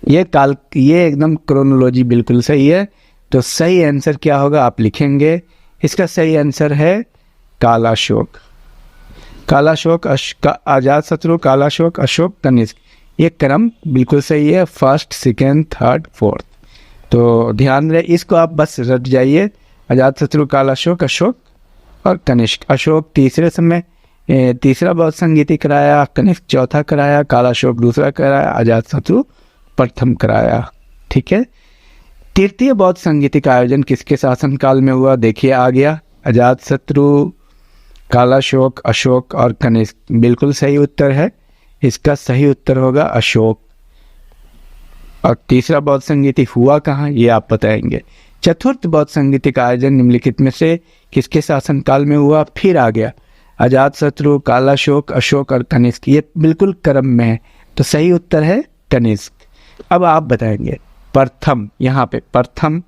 ये एकदम क्रोनोलॉजी बिल्कुल सही है। तो सही आंसर क्या होगा आप लिखेंगे, इसका सही आंसर है कालाशोक। कालाशोक, अजातशत्रु, कालाशोक, अशोक, कनिष्क, ये क्रम बिल्कुल सही है, फर्स्ट, सेकेंड, थर्ड, फोर्थ। तो ध्यान रहे, इसको आप बस रट जाइए, अजातशत्रु, कालाशोक, अशोक और कनिष्क। अशोक तीसरा बौद्ध संगीति कराया, कनिष्क चौथा कराया, कालाशोक दूसरा कराया, अजातशत्रु प्रथम कराया। ठीक है। तृतीय बौद्ध संगीति का आयोजन किसके शासनकाल में हुआ, देखिए आ गया, अजातशत्रु, कालाशोक, अशोक और कनिष्क। बिल्कुल सही उत्तर है, इसका सही उत्तर होगा अशोक। और तीसरा बौद्ध संगीति हुआ कहाँ, ये आप बताएंगे। चतुर्थ बौद्ध संगीति का आयोजन निम्नलिखित में से किसके शासनकाल में हुआ, फिर आ गया, अजातशत्रु, कालाशोक, अशोक और कनिष्क। ये बिल्कुल क्रम में है, तो सही उत्तर है कनिष्क। अब आप बताएंगे प्रथम, यहाँ पे प्रथम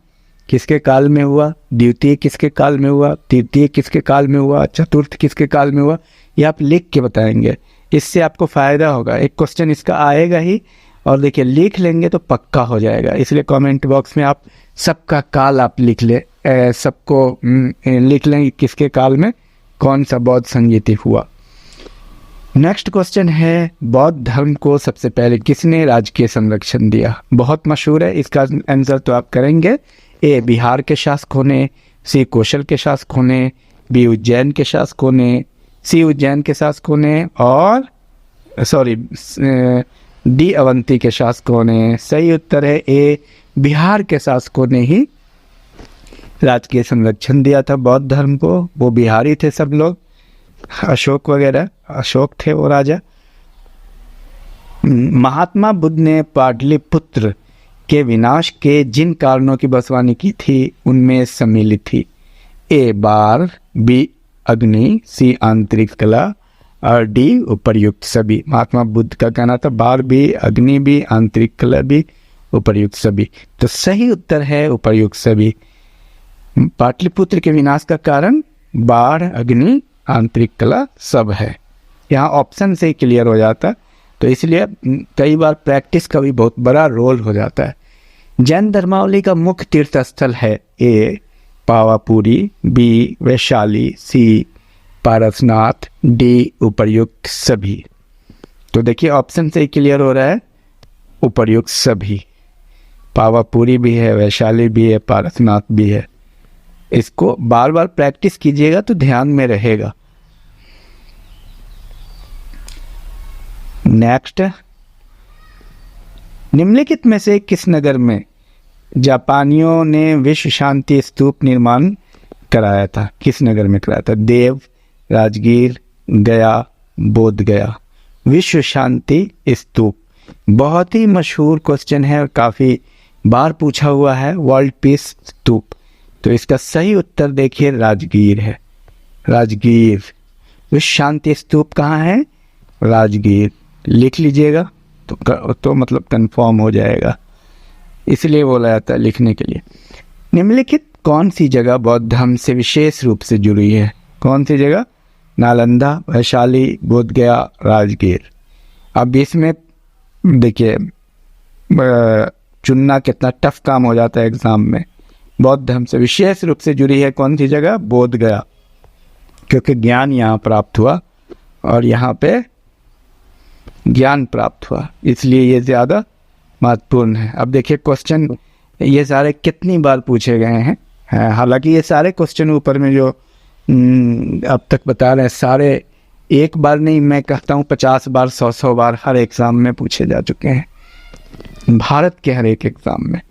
किसके काल में हुआ, द्वितीय किसके काल में हुआ, तृतीय किसके काल में हुआ, चतुर्थ किसके काल में हुआ, ये आप लिख के बताएंगे। इससे आपको फ़ायदा होगा, एक क्वेश्चन इसका आएगा ही, और देखिए लिख लेंगे तो पक्का हो जाएगा। इसलिए कमेंट बॉक्स में आप सबका काल आप लिख ले, सबको लिख लेंगे किसके काल में कौन सा बौद्ध संगीति हुआ। नेक्स्ट क्वेश्चन है, बौद्ध धर्म को सबसे पहले किसने राजकीय संरक्षण दिया। बहुत मशहूर है, इसका आंसर तो आप करेंगे। ए बिहार के शासकों ने, सी कौशल के शासकों ने, बी उज्जैन के शासकों ने, सी उज्जैन के शासकों ने और डी अवंती के शासकों ने। सही उत्तर है ए बिहार के शासकों ने ही राजकीय संरक्षण दिया था बौद्ध धर्म को। वो बिहारी थे सब लोग, अशोक वगैरह, अशोक थे वो राजा। महात्मा बुद्ध ने पाटलिपुत्र के विनाश के जिन कारणों की भविष्यवाणी की थी उनमें सम्मिलित थी। ए बाढ़, बी अग्नि, सी आंतरिक कला और डी उपर्युक्त सभी। महात्मा बुद्ध का कहना था बाढ़ भी, अग्नि भी, आंतरिक कला भी, उपर्युक्त सभी। तो सही उत्तर है उपर्युक्त सभी। पाटलिपुत्र के विनाश का कारण बाढ़, अग्नि, आंतरिक कला सब है। यहाँ ऑप्शन से ही क्लियर हो जाता है, तो इसलिए कई बार प्रैक्टिस का भी बहुत बड़ा रोल हो जाता है। जैन धर्मावली का मुख्य तीर्थ स्थल है। ए पावापुरी, बी वैशाली, सी पारसनाथ, डी उपर्युक्त सभी। तो देखिए ऑप्शन से ही क्लियर हो रहा है, उपर्युक्त सभी। पावापुरी भी है, वैशाली भी है, पारसनाथ भी है। इसको बार बार प्रैक्टिस कीजिएगा तो ध्यान में रहेगा। नेक्स्ट, निम्नलिखित में से किस नगर में जापानियों ने विश्व शांति स्तूप निर्माण कराया था, किस नगर में कराया था। देव, राजगीर, गया, बोध गया। विश्व शांति स्तूप बहुत ही मशहूर क्वेश्चन है और काफ़ी बार पूछा हुआ है, वर्ल्ड पीस स्तूप। तो इसका सही उत्तर देखिए राजगीर है। राजगीर। विश्व शांति स्तूप कहाँ है, राजगीर लिख लीजिएगा तो मतलब कंफर्म हो जाएगा, इसलिए बोला जाता है लिखने के लिए। निम्नलिखित कौन सी जगह बौद्ध धर्म से विशेष रूप से जुड़ी है? कौन सी जगह? नालंदा, वैशाली, बोधगया, राजगीर। अब इसमें देखिए चुनना कितना टफ काम हो जाता है एग्जाम में। बौद्ध धर्म से विशेष रूप से जुड़ी है कौन सी जगह? बोधगया, क्योंकि ज्ञान यहाँ प्राप्त हुआ और यहाँ पे ज्ञान प्राप्त हुआ, इसलिए ये ज़्यादा महत्वपूर्ण है। अब देखिए क्वेश्चन ये सारे कितनी बार पूछे गए हैं, हालांकि ये सारे क्वेश्चन ऊपर में जो अब तक बता रहे हैं सारे एक बार नहीं, मैं कहता हूँ 50 बार 100 बार हर एग्ज़ाम में पूछे जा चुके हैं, भारत के हर एक एग्ज़ाम में।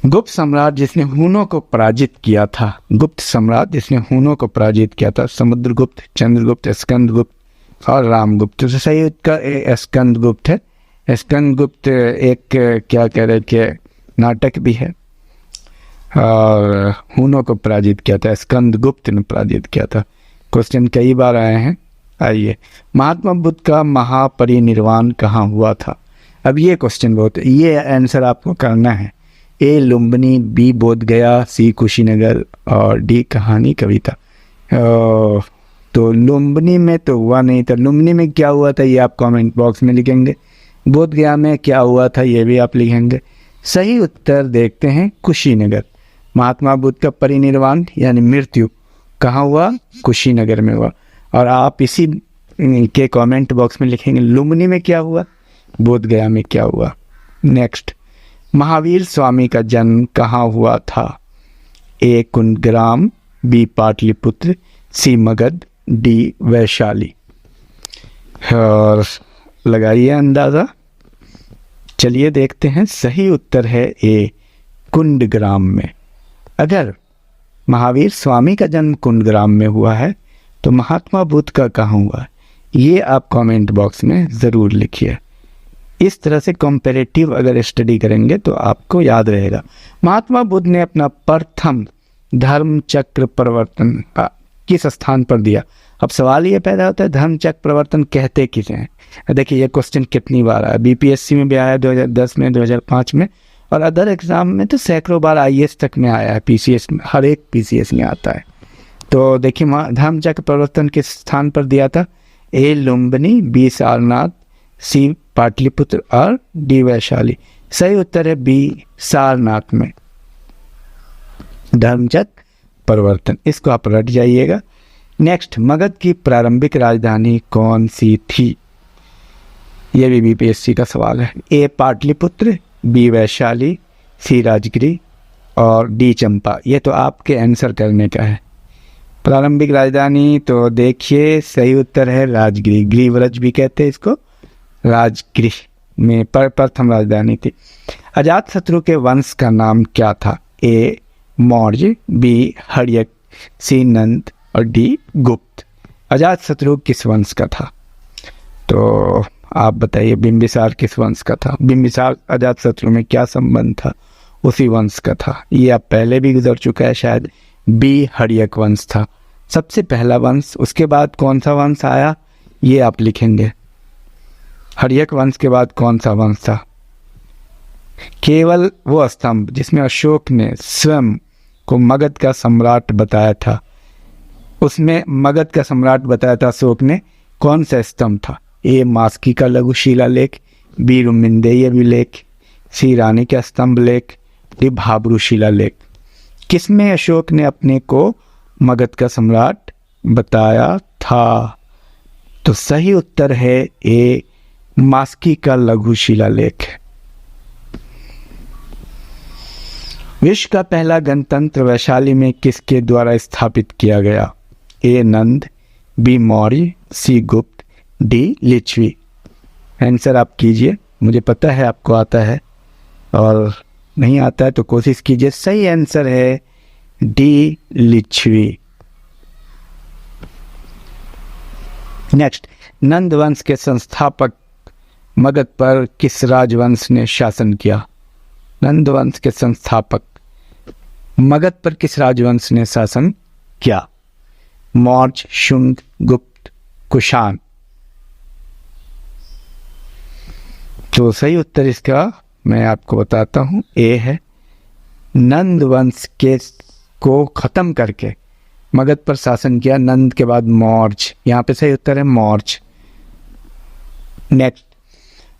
गुप्त सम्राट जिसने हूनों को पराजित किया था, गुप्त सम्राट जिसने हूनों को पराजित किया था, समुद्रगुप्त, चंद्रगुप्त, स्कंदगुप्त और रामगुप्त। तो सही उत्तर स्कंदगुप्त है। स्कंदगुप्त एक क्या कह रहे कि नाटक भी है, और हूनों को पराजित किया था, स्कंदगुप्त ने पराजित किया था। क्वेश्चन कई बार आए हैं। आइए, महात्मा बुद्ध का महापरिनिर्वाण कहाँ हुआ था? अब ये क्वेश्चन बहुत, ये आंसर आपको करना है। ए लुम्बिनी, बी बोधगया, सी कुशीनगर और डी कहानी कविता। तो लुम्बिनी में तो हुआ नहीं था। लुम्बिनी में क्या हुआ था ये आप कमेंट बॉक्स में लिखेंगे। बोधगया में क्या हुआ था ये भी आप लिखेंगे। सही उत्तर देखते हैं कुशीनगर। महात्मा बुद्ध का परिनिर्वाण यानी मृत्यु कहाँ हुआ? कुशीनगर में हुआ। और आप इसी के कमेंट बॉक्स में लिखेंगे लुम्बिनी में क्या हुआ, बोधगया में क्या हुआ। नेक्स्ट, महावीर स्वामी का जन्म कहाँ हुआ था? ए कुंदग्राम, बी पाटलिपुत्र, सी मगध, डी वैशाली। और लगाइए अंदाज़ा। चलिए देखते हैं। सही उत्तर है ए कुंदग्राम में। अगर महावीर स्वामी का जन्म कुंदग्राम में हुआ है तो महात्मा बुद्ध का कहाँ हुआ है, ये आप कमेंट बॉक्स में ज़रूर लिखिए। इस तरह से कंपैरेटिव अगर स्टडी करेंगे तो आपको याद रहेगा। महात्मा बुद्ध ने अपना प्रथम धर्म चक्र प्रवर्तन किस स्थान पर दिया? अब सवाल ये पैदा होता है धर्म चक्र प्रवर्तन कहते किसे हैं। देखिए ये क्वेश्चन कितनी बार आया, बीपीएससी में भी आया 2010 में, 2005 में, और अदर एग्जाम में तो सैकड़ों बार आईएएस तक में आया है, पीसीएस में, हर एक पीसीएस में आता है। तो देखिए धर्म चक्र प्रवर्तन किस स्थान पर दिया था? ए लुम्बिनी, बी सारनाथ, सी पाटलिपुत्र और डी वैशाली। सही उत्तर है बी सारनाथ में धर्मचक्र परिवर्तन। इसको आप रट जाइएगा। नेक्स्ट, मगध की प्रारंभिक राजधानी कौन सी थी? यह भी बीपीएससी का सवाल है। ए पाटलिपुत्र, बी वैशाली, सी राजगिरी और डी चंपा। ये तो आपके आंसर करने का है। प्रारंभिक राजधानी तो देखिए सही उत्तर है राजगिरी, गिरिव्रज भी कहते हैं इसको। राजगिरी में प्रथम राजधानी थी। अजातशत्रु के वंश का नाम क्या था? ए मौर्य, बी हर्यक, सी नंद और डी गुप्त। अजातशत्रु किस वंश का था? तो आप बताइए बिंबिसार किस वंश का था? बिंबिसार अजातशत्रु में क्या संबंध था? उसी वंश का था। ये आप पहले भी गुजर चुका है शायद। बी हर्यक वंश था सबसे पहला वंश। उसके बाद कौन सा वंश आया ये आप लिखेंगे। हर्यक वंश के बाद कौन सा वंश था? केवल वो स्तंभ जिसमें अशोक ने स्वयं को मगध का सम्राट बताया था, उसमें मगध का सम्राट बताया था अशोक ने, कौन सा स्तंभ था? ए मास्की का लघु शिलालेख, बी रुमिंदेय अभिलेख, सी रानी का स्तंभ लेख, डी भाब्रू शिलालेख। किसमें अशोक ने अपने को मगध का सम्राट बताया था? तो सही उत्तर है ए मास्की का लघु शिलालेख। विश्व का पहला गणतंत्र वैशाली में किसके द्वारा स्थापित किया गया? ए नंद, बी मौर्य, सी गुप्त, डी लिच्छवी। आंसर आप कीजिए। मुझे पता है आपको आता है, और नहीं आता है तो कोशिश कीजिए। सही आंसर है डी लिच्छवी। नेक्स्ट, नंद वंश के संस्थापक मगध पर किस राजवंश ने शासन किया? नंद वंश के संस्थापक मगध पर किस राजवंश ने शासन किया? मौर्य, शुंग, गुप्त, कुषाण। तो सही उत्तर इसका मैं आपको बताता हूँ, ए है। नंद वंश के को खत्म करके मगध पर शासन किया। नंद के बाद मौर्य, यहाँ पे सही उत्तर है मौर्य। नेक्स्ट,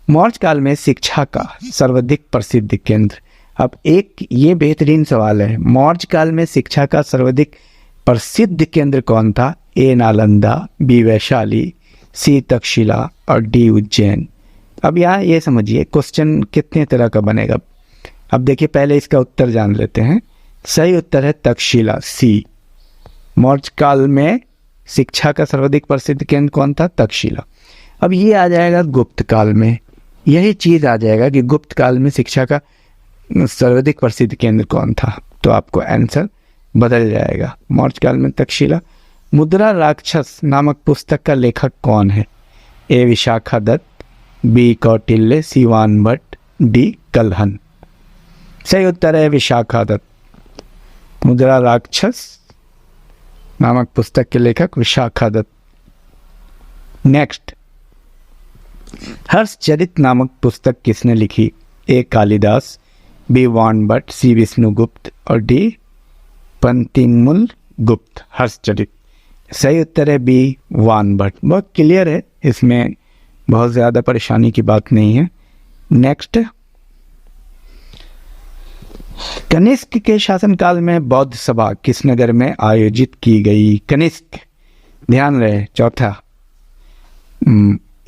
मौर्य काल में शिक्षा का सर्वाधिक प्रसिद्ध केंद्र। अब एक ये बेहतरीन सवाल है, मौर्य काल में शिक्षा का सर्वाधिक प्रसिद्ध केंद्र कौन था? ए नालंदा, बी वैशाली, सी तक्षशिला और डी उज्जैन। अब यहाँ ये समझिए क्वेश्चन कितने तरह का बनेगा। अब देखिए पहले इसका उत्तर जान लेते हैं। सही उत्तर है तक्षशिला, सी। मौर्य काल में शिक्षा का सर्वाधिक प्रसिद्ध केंद्र कौन था? तक्षशिला। अब ये आ जाएगा गुप्त काल में, यही चीज आ जाएगा कि गुप्त काल में शिक्षा का सर्वाधिक प्रसिद्ध केंद्र कौन था, तो आपको आंसर बदल जाएगा। मौर्य काल में तक्षशिला। मुद्रा राक्षस नामक पुस्तक का लेखक कौन है? ए विशाखा दत्त, बी कौटिल्य, सी वानभट्ट, डी कल्हन। सही उत्तर है विशाखा दत्त। मुद्रा राक्षस नामक पुस्तक के लेखक विशाखा दत्त। नेक्स्ट, हर्षचरित नामक पुस्तक किसने लिखी? ए कालिदास, बी वानभट्ट, सी विष्णुगुप्त और डी पंतिमुल गुप्त। हर्षचरित सही उत्तर है बी वानभट्ट। बहुत क्लियर है, इसमें बहुत ज़्यादा परेशानी की बात नहीं है। नेक्स्ट, कनिष्क के शासनकाल में बौद्ध सभा किस नगर में आयोजित की गई? कनिष्क, ध्यान रहे, चौथा,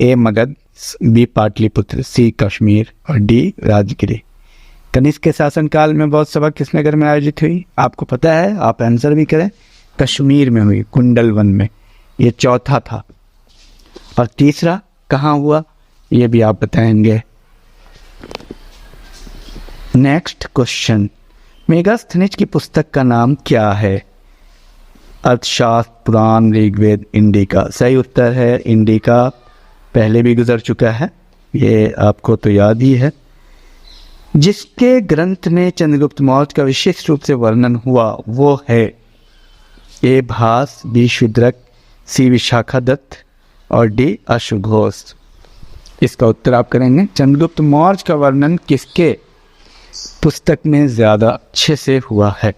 ए मगध, बी पाटलिपुत्र, सी कश्मीर और डी राजगिरी। कनिष्क के शासनकाल में बौद्ध सभा किस नगर में आयोजित हुई? आपको पता है, आप आंसर भी करें। कश्मीर में हुई, कुंडलवन में। ये चौथा था। और तीसरा कहाँ हुआ ये भी आप बताएंगे। नेक्स्ट क्वेश्चन, मेगास्थनीज की पुस्तक का नाम क्या है? अर्थशास्त्र, पुराण, ऋग्वेद, इंडिका। सही उत्तर है इंडिका, पहले भी गुजर चुका है, ये आपको तो याद ही है। जिसके ग्रंथ में चंद्रगुप्त मौर्य का विशेष रूप से वर्णन हुआ वो है ए भास, बी शूद्रक, सी विशाखा दत्त और डी अश्वघोष। इसका उत्तर आप करेंगे। चंद्रगुप्त मौर्य का वर्णन किसके पुस्तक में ज़्यादा अच्छे से हुआ है,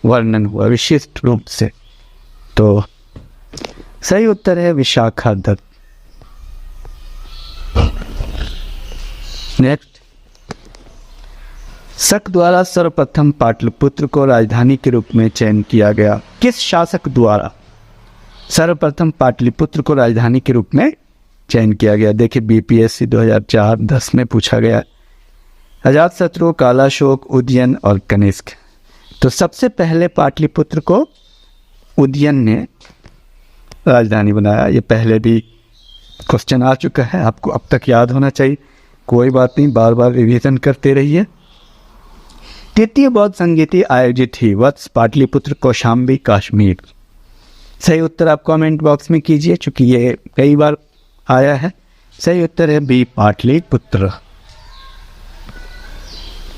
वर्णन हुआ विशिष्ट रूप से? तो सही उत्तर है विशाखा दत्त। नेक्स्ट, शक द्वारा सर्वप्रथम पाटलिपुत्र को राजधानी के रूप में चयन किया गया? किस शासक द्वारा सर्वप्रथम पाटलिपुत्र को राजधानी के रूप में चयन किया गया? देखिए बीपीएससी 2004-10 में पूछा गया। अजातशत्रु, कालाशोक, उदयन और कनिष्क। तो सबसे पहले पाटलिपुत्र को उदयन ने राजधानी बनाया। ये पहले भी क्वेश्चन आ चुका है, आपको अब तक याद होना चाहिए। कोई बात नहीं, बार बार रिवीजन करते रहिए। तृतीय बौद्ध संगीति आयोजित हुई वत्स पाटलिपुत्र, कौशाम्बी, कश्मीर। सही उत्तर आप कमेंट बॉक्स में कीजिए, चूंकि ये कई बार आया है। सही उत्तर है बी पाटलिपुत्र।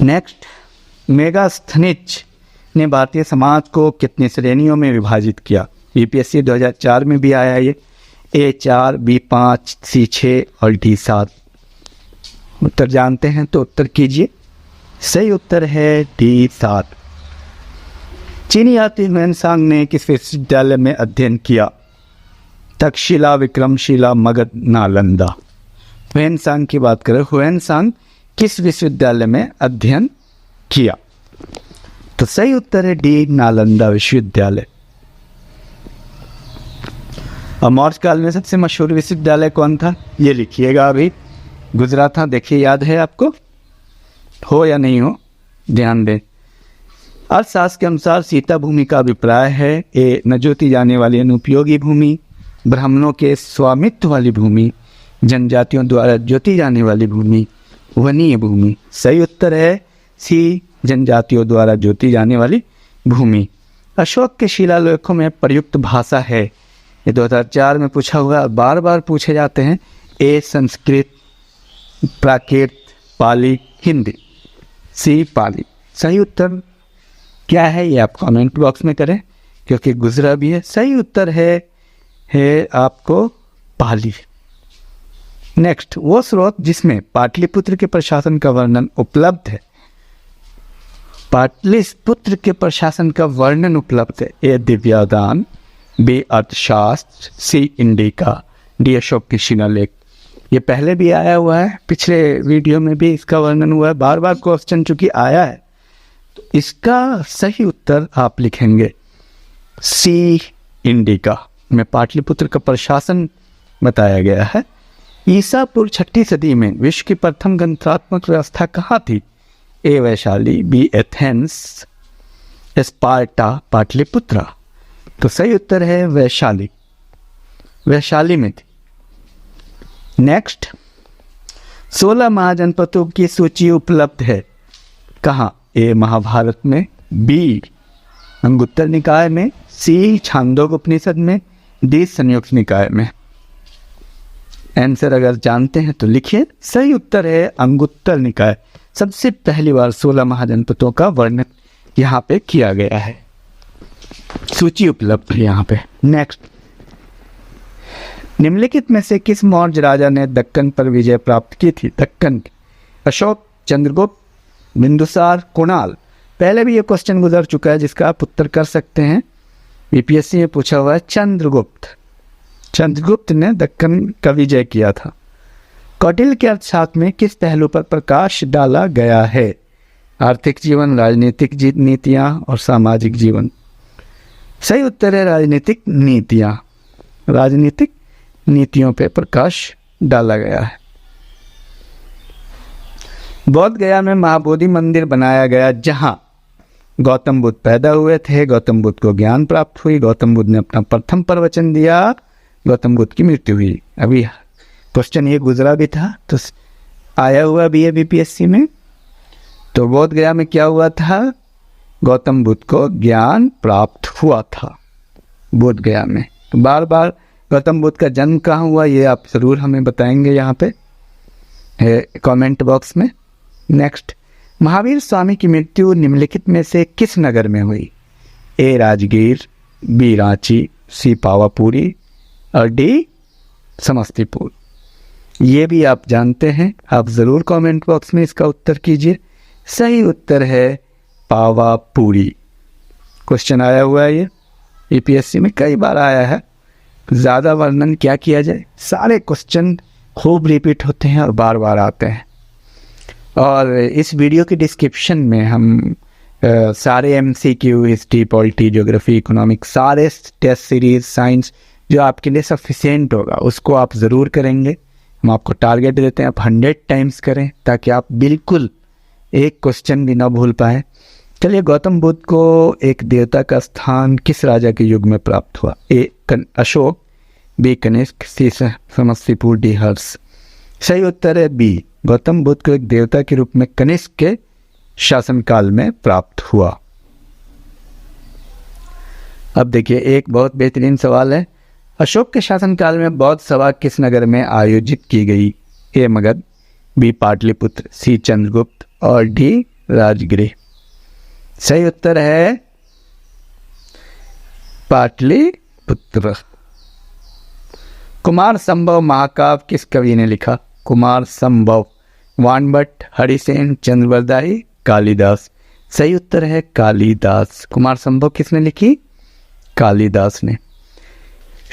नेक्स्ट, मेगास्थनीज ने भारतीय समाज को कितनी श्रेणियों में विभाजित किया? यूपीएससी 2004 में भी आया ये। ए 4, बी 5, सी 6 और डी 7। उत्तर जानते हैं तो उत्तर कीजिए। सही उत्तर है डी 7। चीनी यात्री हुएनसांग ने किस विश्वविद्यालय में अध्ययन किया? तक्षशिला, विक्रमशिला, मगध, नालंदा। हुएनसांग की बात करें, हुएनसांग किस विश्वविद्यालय में अध्ययन किया? तो सही उत्तर है डी नालंदा विश्वविद्यालय। और मौर्य काल में सबसे मशहूर विश्वविद्यालय कौन था? ये लिखिएगा, अभी गुजरा था, देखिए याद है आपको, हो या नहीं हो ध्यान दें। अर्थशास्त्र के अनुसार सीता भूमि का अभिप्राय है ए न जोती जाने वाली अनुपयोगी भूमि, ब्राह्मणों के स्वामित्व वाली भूमि, जनजातियों द्वारा जोती जाने वाली भूमि, वनीय भूमि। सही उत्तर है सी जनजातियों द्वारा जोती जाने वाली भूमि। अशोक के शिलालेखों में प्रयुक्त भाषा है, ये 2004 में पूछा हुआ, बार बार पूछे जाते हैं। ए संस्कृत, प्राकृत, पाली, हिंदी। सी पाली। सही उत्तर क्या है ये आप कमेंट बॉक्स में करें, क्योंकि गुजरा भी है। सही उत्तर है आपको पाली। नेक्स्ट, वो स्रोत जिसमें पाटलिपुत्र के प्रशासन का वर्णन उपलब्ध है। पाटलिपुत्र के प्रशासन का वर्णन उपलब्ध है। ए दिव्यादान, बी अर्थशास्त्र, सी इंडिका, डी अशोक की शिलालेख। ये पहले भी आया हुआ है, पिछले वीडियो में भी इसका वर्णन हुआ है, बार बार क्वेश्चन चूंकि आया है तो इसका सही उत्तर आप लिखेंगे सी इंडिका में पाटलिपुत्र का प्रशासन बताया गया है। ईसा पूर्व 6ठी सदी में विश्व की प्रथम गणतंत्रात्मक व्यवस्था कहाँ थी? A Vaishali, B Athens, Sparta, Pataliputra. तो सही उत्तर है वैशाली, वैशाली में थी। नेक्स्ट, 16 महाजनपदों की सूची उपलब्ध है कहाँ? ए महाभारत में, बी अंगुत्तर निकाय में, सी छांदोग्य उपनिषद में, डी संयुक्त निकाय में। आंसर अगर जानते हैं तो लिखिए। सही उत्तर है अंगुत्तर निकाय। सबसे पहली बार 16 महाजनपदों का वर्णन यहाँ पे किया गया है, सूची उपलब्ध है यहाँ पे। नेक्स्ट, निम्नलिखित में से किस मौर्य राजा ने दक्कन पर विजय प्राप्त की थी? दक्कन, अशोक, चंद्रगुप्त, बिंदुसार, कुणाल। पहले भी ये क्वेश्चन गुजर चुका है जिसका आप उत्तर कर सकते हैं, यूपीएससी में पूछा हुआ है। चंद्रगुप्त, चंद्रगुप्त ने दक्कन का विजय किया था। कौटिल्य के अर्थशास्त्र में किस पहलू पर प्रकाश डाला गया है? आर्थिक जीवन, राजनीतिक नीतियां और सामाजिक जीवन। सही उत्तर है राजनीतिक नीतियां। राजनीतिक नीतियों पर प्रकाश डाला गया है। बोध गया में महाबोधि मंदिर बनाया गया जहां गौतम बुद्ध पैदा हुए थे, गौतम बुद्ध को ज्ञान प्राप्त हुई, गौतम बुद्ध ने अपना प्रथम प्रवचन दिया, गौतम बुद्ध की मृत्यु हुई। अभी क्वेश्चन ये गुजरा भी था तो आया हुआ भी है बीपीएससी में। तो बोध गया में क्या हुआ था? गौतम बुद्ध को ज्ञान प्राप्त हुआ था बोध गया में। तो बार बार गौतम बुद्ध का जन्म कहाँ हुआ ये आप जरूर हमें बताएंगे यहाँ पे कमेंट बॉक्स में। नेक्स्ट, महावीर स्वामी की मृत्यु निम्नलिखित में से किस नगर में हुई? ए राजगीर, बी रांची, सी पावापुरी और डी समस्तीपुर। ये भी आप जानते हैं, आप ज़रूर कमेंट बॉक्स में इसका उत्तर कीजिए। सही उत्तर है पावापुरी। क्वेश्चन आया हुआ है ये यूपीएससी में, कई बार आया है। ज़्यादा वर्णन क्या किया जाए, सारे क्वेश्चन खूब रिपीट होते हैं और बार बार आते हैं। और इस वीडियो के डिस्क्रिप्शन में हम सारे MCQ, history, polity, geography, economics, सारे टेस्ट सीरीज, साइंस जो आपके लिए सफिशिएंट होगा उसको आप ज़रूर करेंगे। हम आपको टारगेट देते हैं आप 100 टाइम्स करें ताकि आप बिल्कुल एक क्वेश्चन भी ना भूल पाएँ। चलिए, गौतम बुद्ध को एक देवता का स्थान किस राजा के युग में प्राप्त हुआ? ए अशोक, बी कनिष्क, सी समस्तीपुर, डी हर्ष। सही उत्तर है बी, गौतम बुद्ध को एक देवता के रूप में कनिष्क के शासनकाल में प्राप्त हुआ। अब देखिए एक बहुत बेहतरीन सवाल है, अशोक के शासनकाल में बौद्ध सभा किस नगर में आयोजित की गई? ए मगध, बी पाटलिपुत्र, सी चंद्रगुप्त और डी राजगृह। सही उत्तर है पाटलिपुत्र। कुमार संभव महाकाव्य किस कवि ने लिखा? कुमार संभव, वानभट्ट, हरिसेन, चंद्रवरदाई, कालिदास। सही उत्तर है कालिदास। कुमार संभव किसने लिखी? कालिदास ने।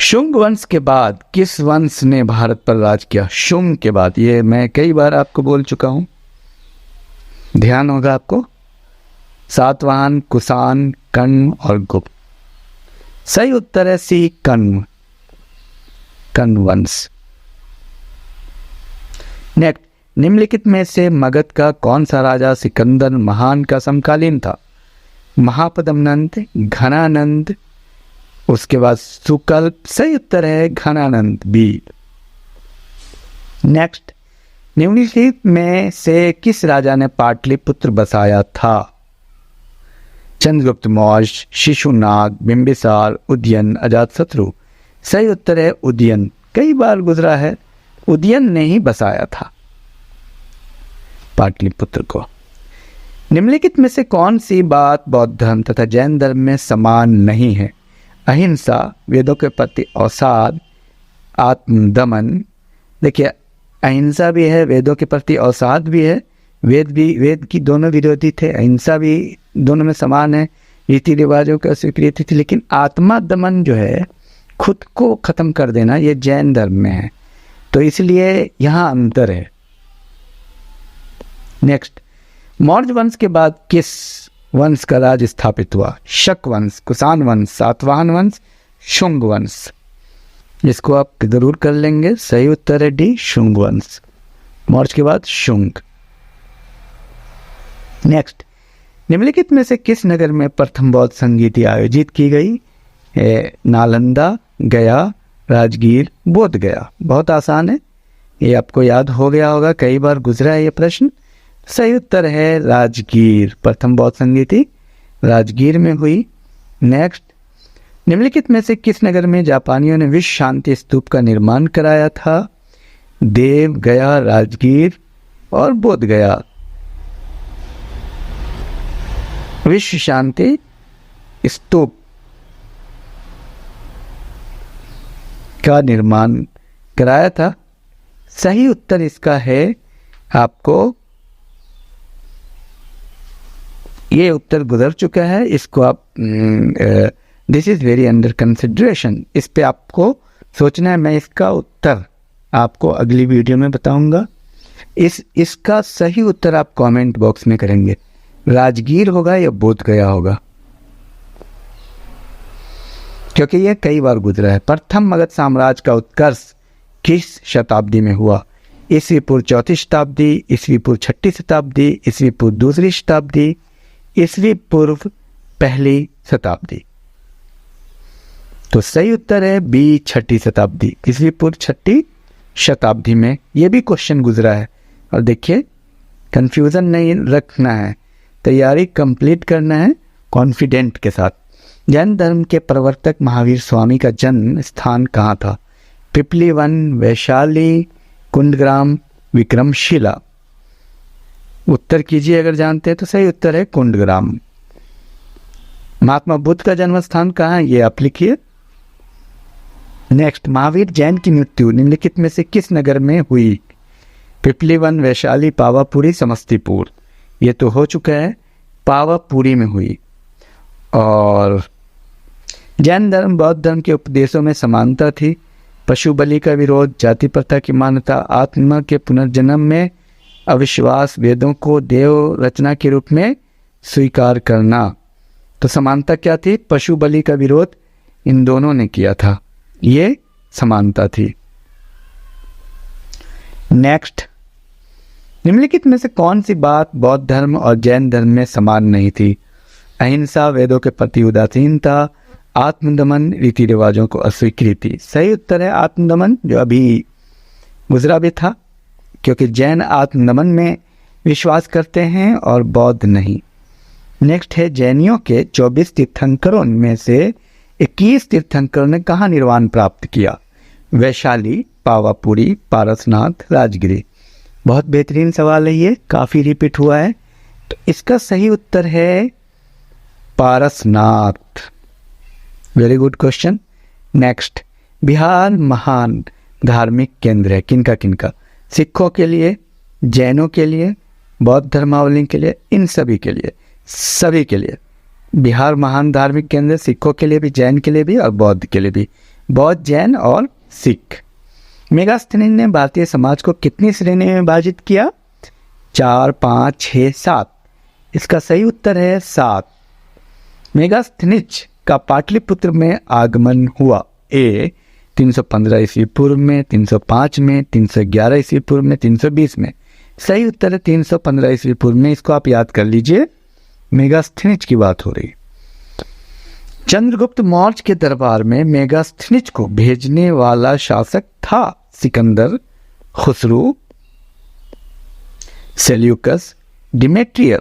शुंग वंश के बाद किस वंश ने भारत पर राज किया? शुंग के बाद, ये मैं कई बार आपको बोल चुका हूं, ध्यान होगा आपको। सातवाहन, कुषाण, कण्व और गुप्त। सही उत्तर है सी कण्व, कण्व वंश। नेक्स्ट, निम्नलिखित में से मगध का कौन सा राजा सिकंदर महान का समकालीन था? महापद्मनंद, घनानंद, उसके बाद सुकल्प। सही उत्तर है घनानंद, बी। नेक्स्ट, निम्नलिखित में से किस राजा ने पाटलिपुत्र बसाया था? चंद्रगुप्त मौर्य, शिशुनाग, बिंबिसार, उदयन, अजातशत्रु। सही उत्तर है उदयन। कई बार गुजरा है, उदयन ने ही बसाया था पाटलिपुत्र को। निम्नलिखित में से कौन सी बात बौद्ध धर्म तथा जैन धर्म में समान नहीं है? अहिंसा, वेदों के प्रति अवसाद, आत्मदमन। देखिए अहिंसा भी है, वेदों के प्रति अवसाद भी है। वेद की दोनों विरोधी थे, अहिंसा भी दोनों में समान है, रीति रिवाजों की अस्वीकृति थी। लेकिन आत्मा दमन जो है, खुद को खत्म कर देना, ये जैन धर्म में है, तो इसलिए यहाँ अंतर है। नेक्स्ट, मौर्य वंश के बाद किस वंश का राज स्थापित हुआ? शक वंश, कुषाण वंश, सातवाहन वंश, शुंग वंश। इसको आप जरूर कर लेंगे। सही उत्तर है डी, शुंग वंश। मौर्य के बाद शुंग। नेक्स्ट, निम्नलिखित में से किस नगर में प्रथम बौद्ध संगीति आयोजित की गई? नालंदा, गया, राजगीर, बोध गया। बहुत आसान है, ये आपको याद हो गया होगा, कई बार गुजरा है ये प्रश्न। सही उत्तर है राजगीर। प्रथम बौद्ध संगीति राजगीर में हुई। नेक्स्ट, निम्नलिखित में से किस नगर में जापानियों ने विश्व शांति स्तूप का निर्माण कराया था? देव, गया, राजगीर और बोध गया। विश्व शांति स्तूप का निर्माण कराया था। सही उत्तर इसका है आपको, ये उत्तर गुजर चुका है, इसको आप this is very under consideration, इस पे आपको सोचना है। मैं इसका उत्तर आपको अगली वीडियो में बताऊंगा। इसका सही उत्तर आप कमेंट बॉक्स में करेंगे, राजगीर होगा या बोध गया होगा, क्योंकि यह कई बार गुजरा है। प्रथम मगध साम्राज्य का उत्कर्ष किस शताब्दी में हुआ? ईस्वी पूर्व 4वीं शताब्दी, ईस्वी पूर्व 6वीं शताब्दी, ईस्वी पूर्व 2री शताब्दी, ईस्वी पूर्व 1ली शताब्दी। तो सही उत्तर है बी, 6वीं शताब्दी। ईस्वी पूर्व 6वीं शताब्दी में ये भी क्वेश्चन गुजरा है। और देखिए, कंफ्यूजन नहीं रखना है, तैयारी कंप्लीट करना है कॉन्फिडेंट के साथ। जैन धर्म के प्रवर्तक महावीर स्वामी का जन्म स्थान कहाँ था? पिपली वन, वैशाली, कुंडग्राम, विक्रमशिला। उत्तर कीजिए अगर जानते हैं तो। सही उत्तर है कुंडग्राम। महात्मा बुद्ध का जन्म स्थान कहाँ है? ये आप लिखिए। नेक्स्ट, महावीर जैन की मृत्यु निम्नलिखित में से किस नगर में हुई? पिपली वन, वैशाली, पावापुरी, समस्तीपुर। ये तो हो चुका है, पावापुरी में हुई। और जैन धर्म बौद्ध धर्म के उपदेशों में समानता थी। पशु बलि का विरोध, जाति प्रथा की मान्यता, आत्मा के पुनर्जन्म में अविश्वास, वेदों को देव रचना के रूप में स्वीकार करना। तो समानता क्या थी? पशु बलि का विरोध इन दोनों ने किया था, ये समानता थी। नेक्स्ट, निम्नलिखित में से कौन सी बात बौद्ध धर्म और जैन धर्म में समान नहीं थी? अहिंसा, वेदों के प्रति उदासीनता, आत्मदमन, रीति रिवाजों को अस्वीकृति। सही उत्तर है आत्मदमन, जो अभी गुजरा भी था, क्योंकि जैन आत्मदमन में विश्वास करते हैं और बौद्ध नहीं। नेक्स्ट है, जैनियों के 24 तीर्थंकरों में से 21 तीर्थंकरों ने कहाँ निर्वाण प्राप्त किया? वैशाली, पावापुरी, पारसनाथ, राजगिरी। बहुत बेहतरीन सवाल है, ये काफ़ी रिपीट हुआ है। तो इसका सही उत्तर है Parasnath. Very good question. Next, Bihar महान धार्मिक केंद्र है किनका किनका? सिखों के लिए, जैनों के लिए, बौद्ध धर्मावलंबी के लिए, इन सभी के लिए, सभी के लिए। बिहार महान धार्मिक केंद्र सिखों के लिए भी, जैन के लिए भी और बौद्ध के लिए भी। बौद्ध, जैन और सिख। मेगास्थनीज ने भारतीय समाज को कितनी श्रेणी में विभाजित किया? 4, 5, 6, 7। इसका सही उत्तर है 7। मेगास्थनीज का पाटलिपुत्र में आगमन हुआ। ए 315 ईस्वी पूर्व में, 305 में, 311 ईस्वी पूर्व में, 320 में। सही उत्तर है 315 ईस्वी पूर्व में। इसको आप याद कर लीजिए, मेगास्थनीज की बात हो रही। चंद्रगुप्त मौर्य के दरबार में मेगास्थनीज को भेजने वाला शासक था सिकंदर, खुसरू, सेल्यूकस, डिमेट्रियस।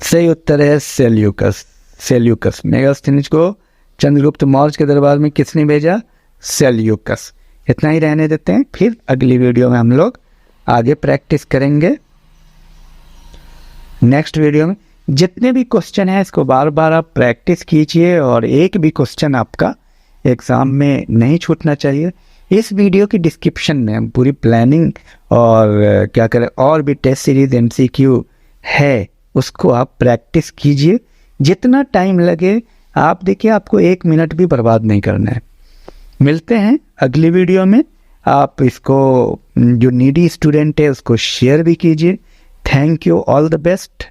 सही उत्तर है सेल्यूकस। सेल्यूकस। मेगास्थनीज को चंद्रगुप्त मौर्य के दरबार में किसने भेजा? सेल्यूकस। इतना ही रहने देते हैं, फिर अगली वीडियो में हम लोग आगे प्रैक्टिस करेंगे। नेक्स्ट वीडियो में जितने भी क्वेश्चन हैं इसको बार बार आप प्रैक्टिस कीजिए, और एक भी क्वेश्चन आपका एग्ज़ाम में नहीं छूटना चाहिए। इस वीडियो की डिस्क्रिप्शन में हम पूरी प्लानिंग और क्या करें और भी टेस्ट सीरीज MCQ है उसको आप प्रैक्टिस कीजिए, जितना टाइम लगे आप देखिए, आपको 1 मिनट भी बर्बाद नहीं करना है। मिलते हैं अगली वीडियो में। आप इसको जो नीडी स्टूडेंट है उसको शेयर भी कीजिए। Thank you, all the best.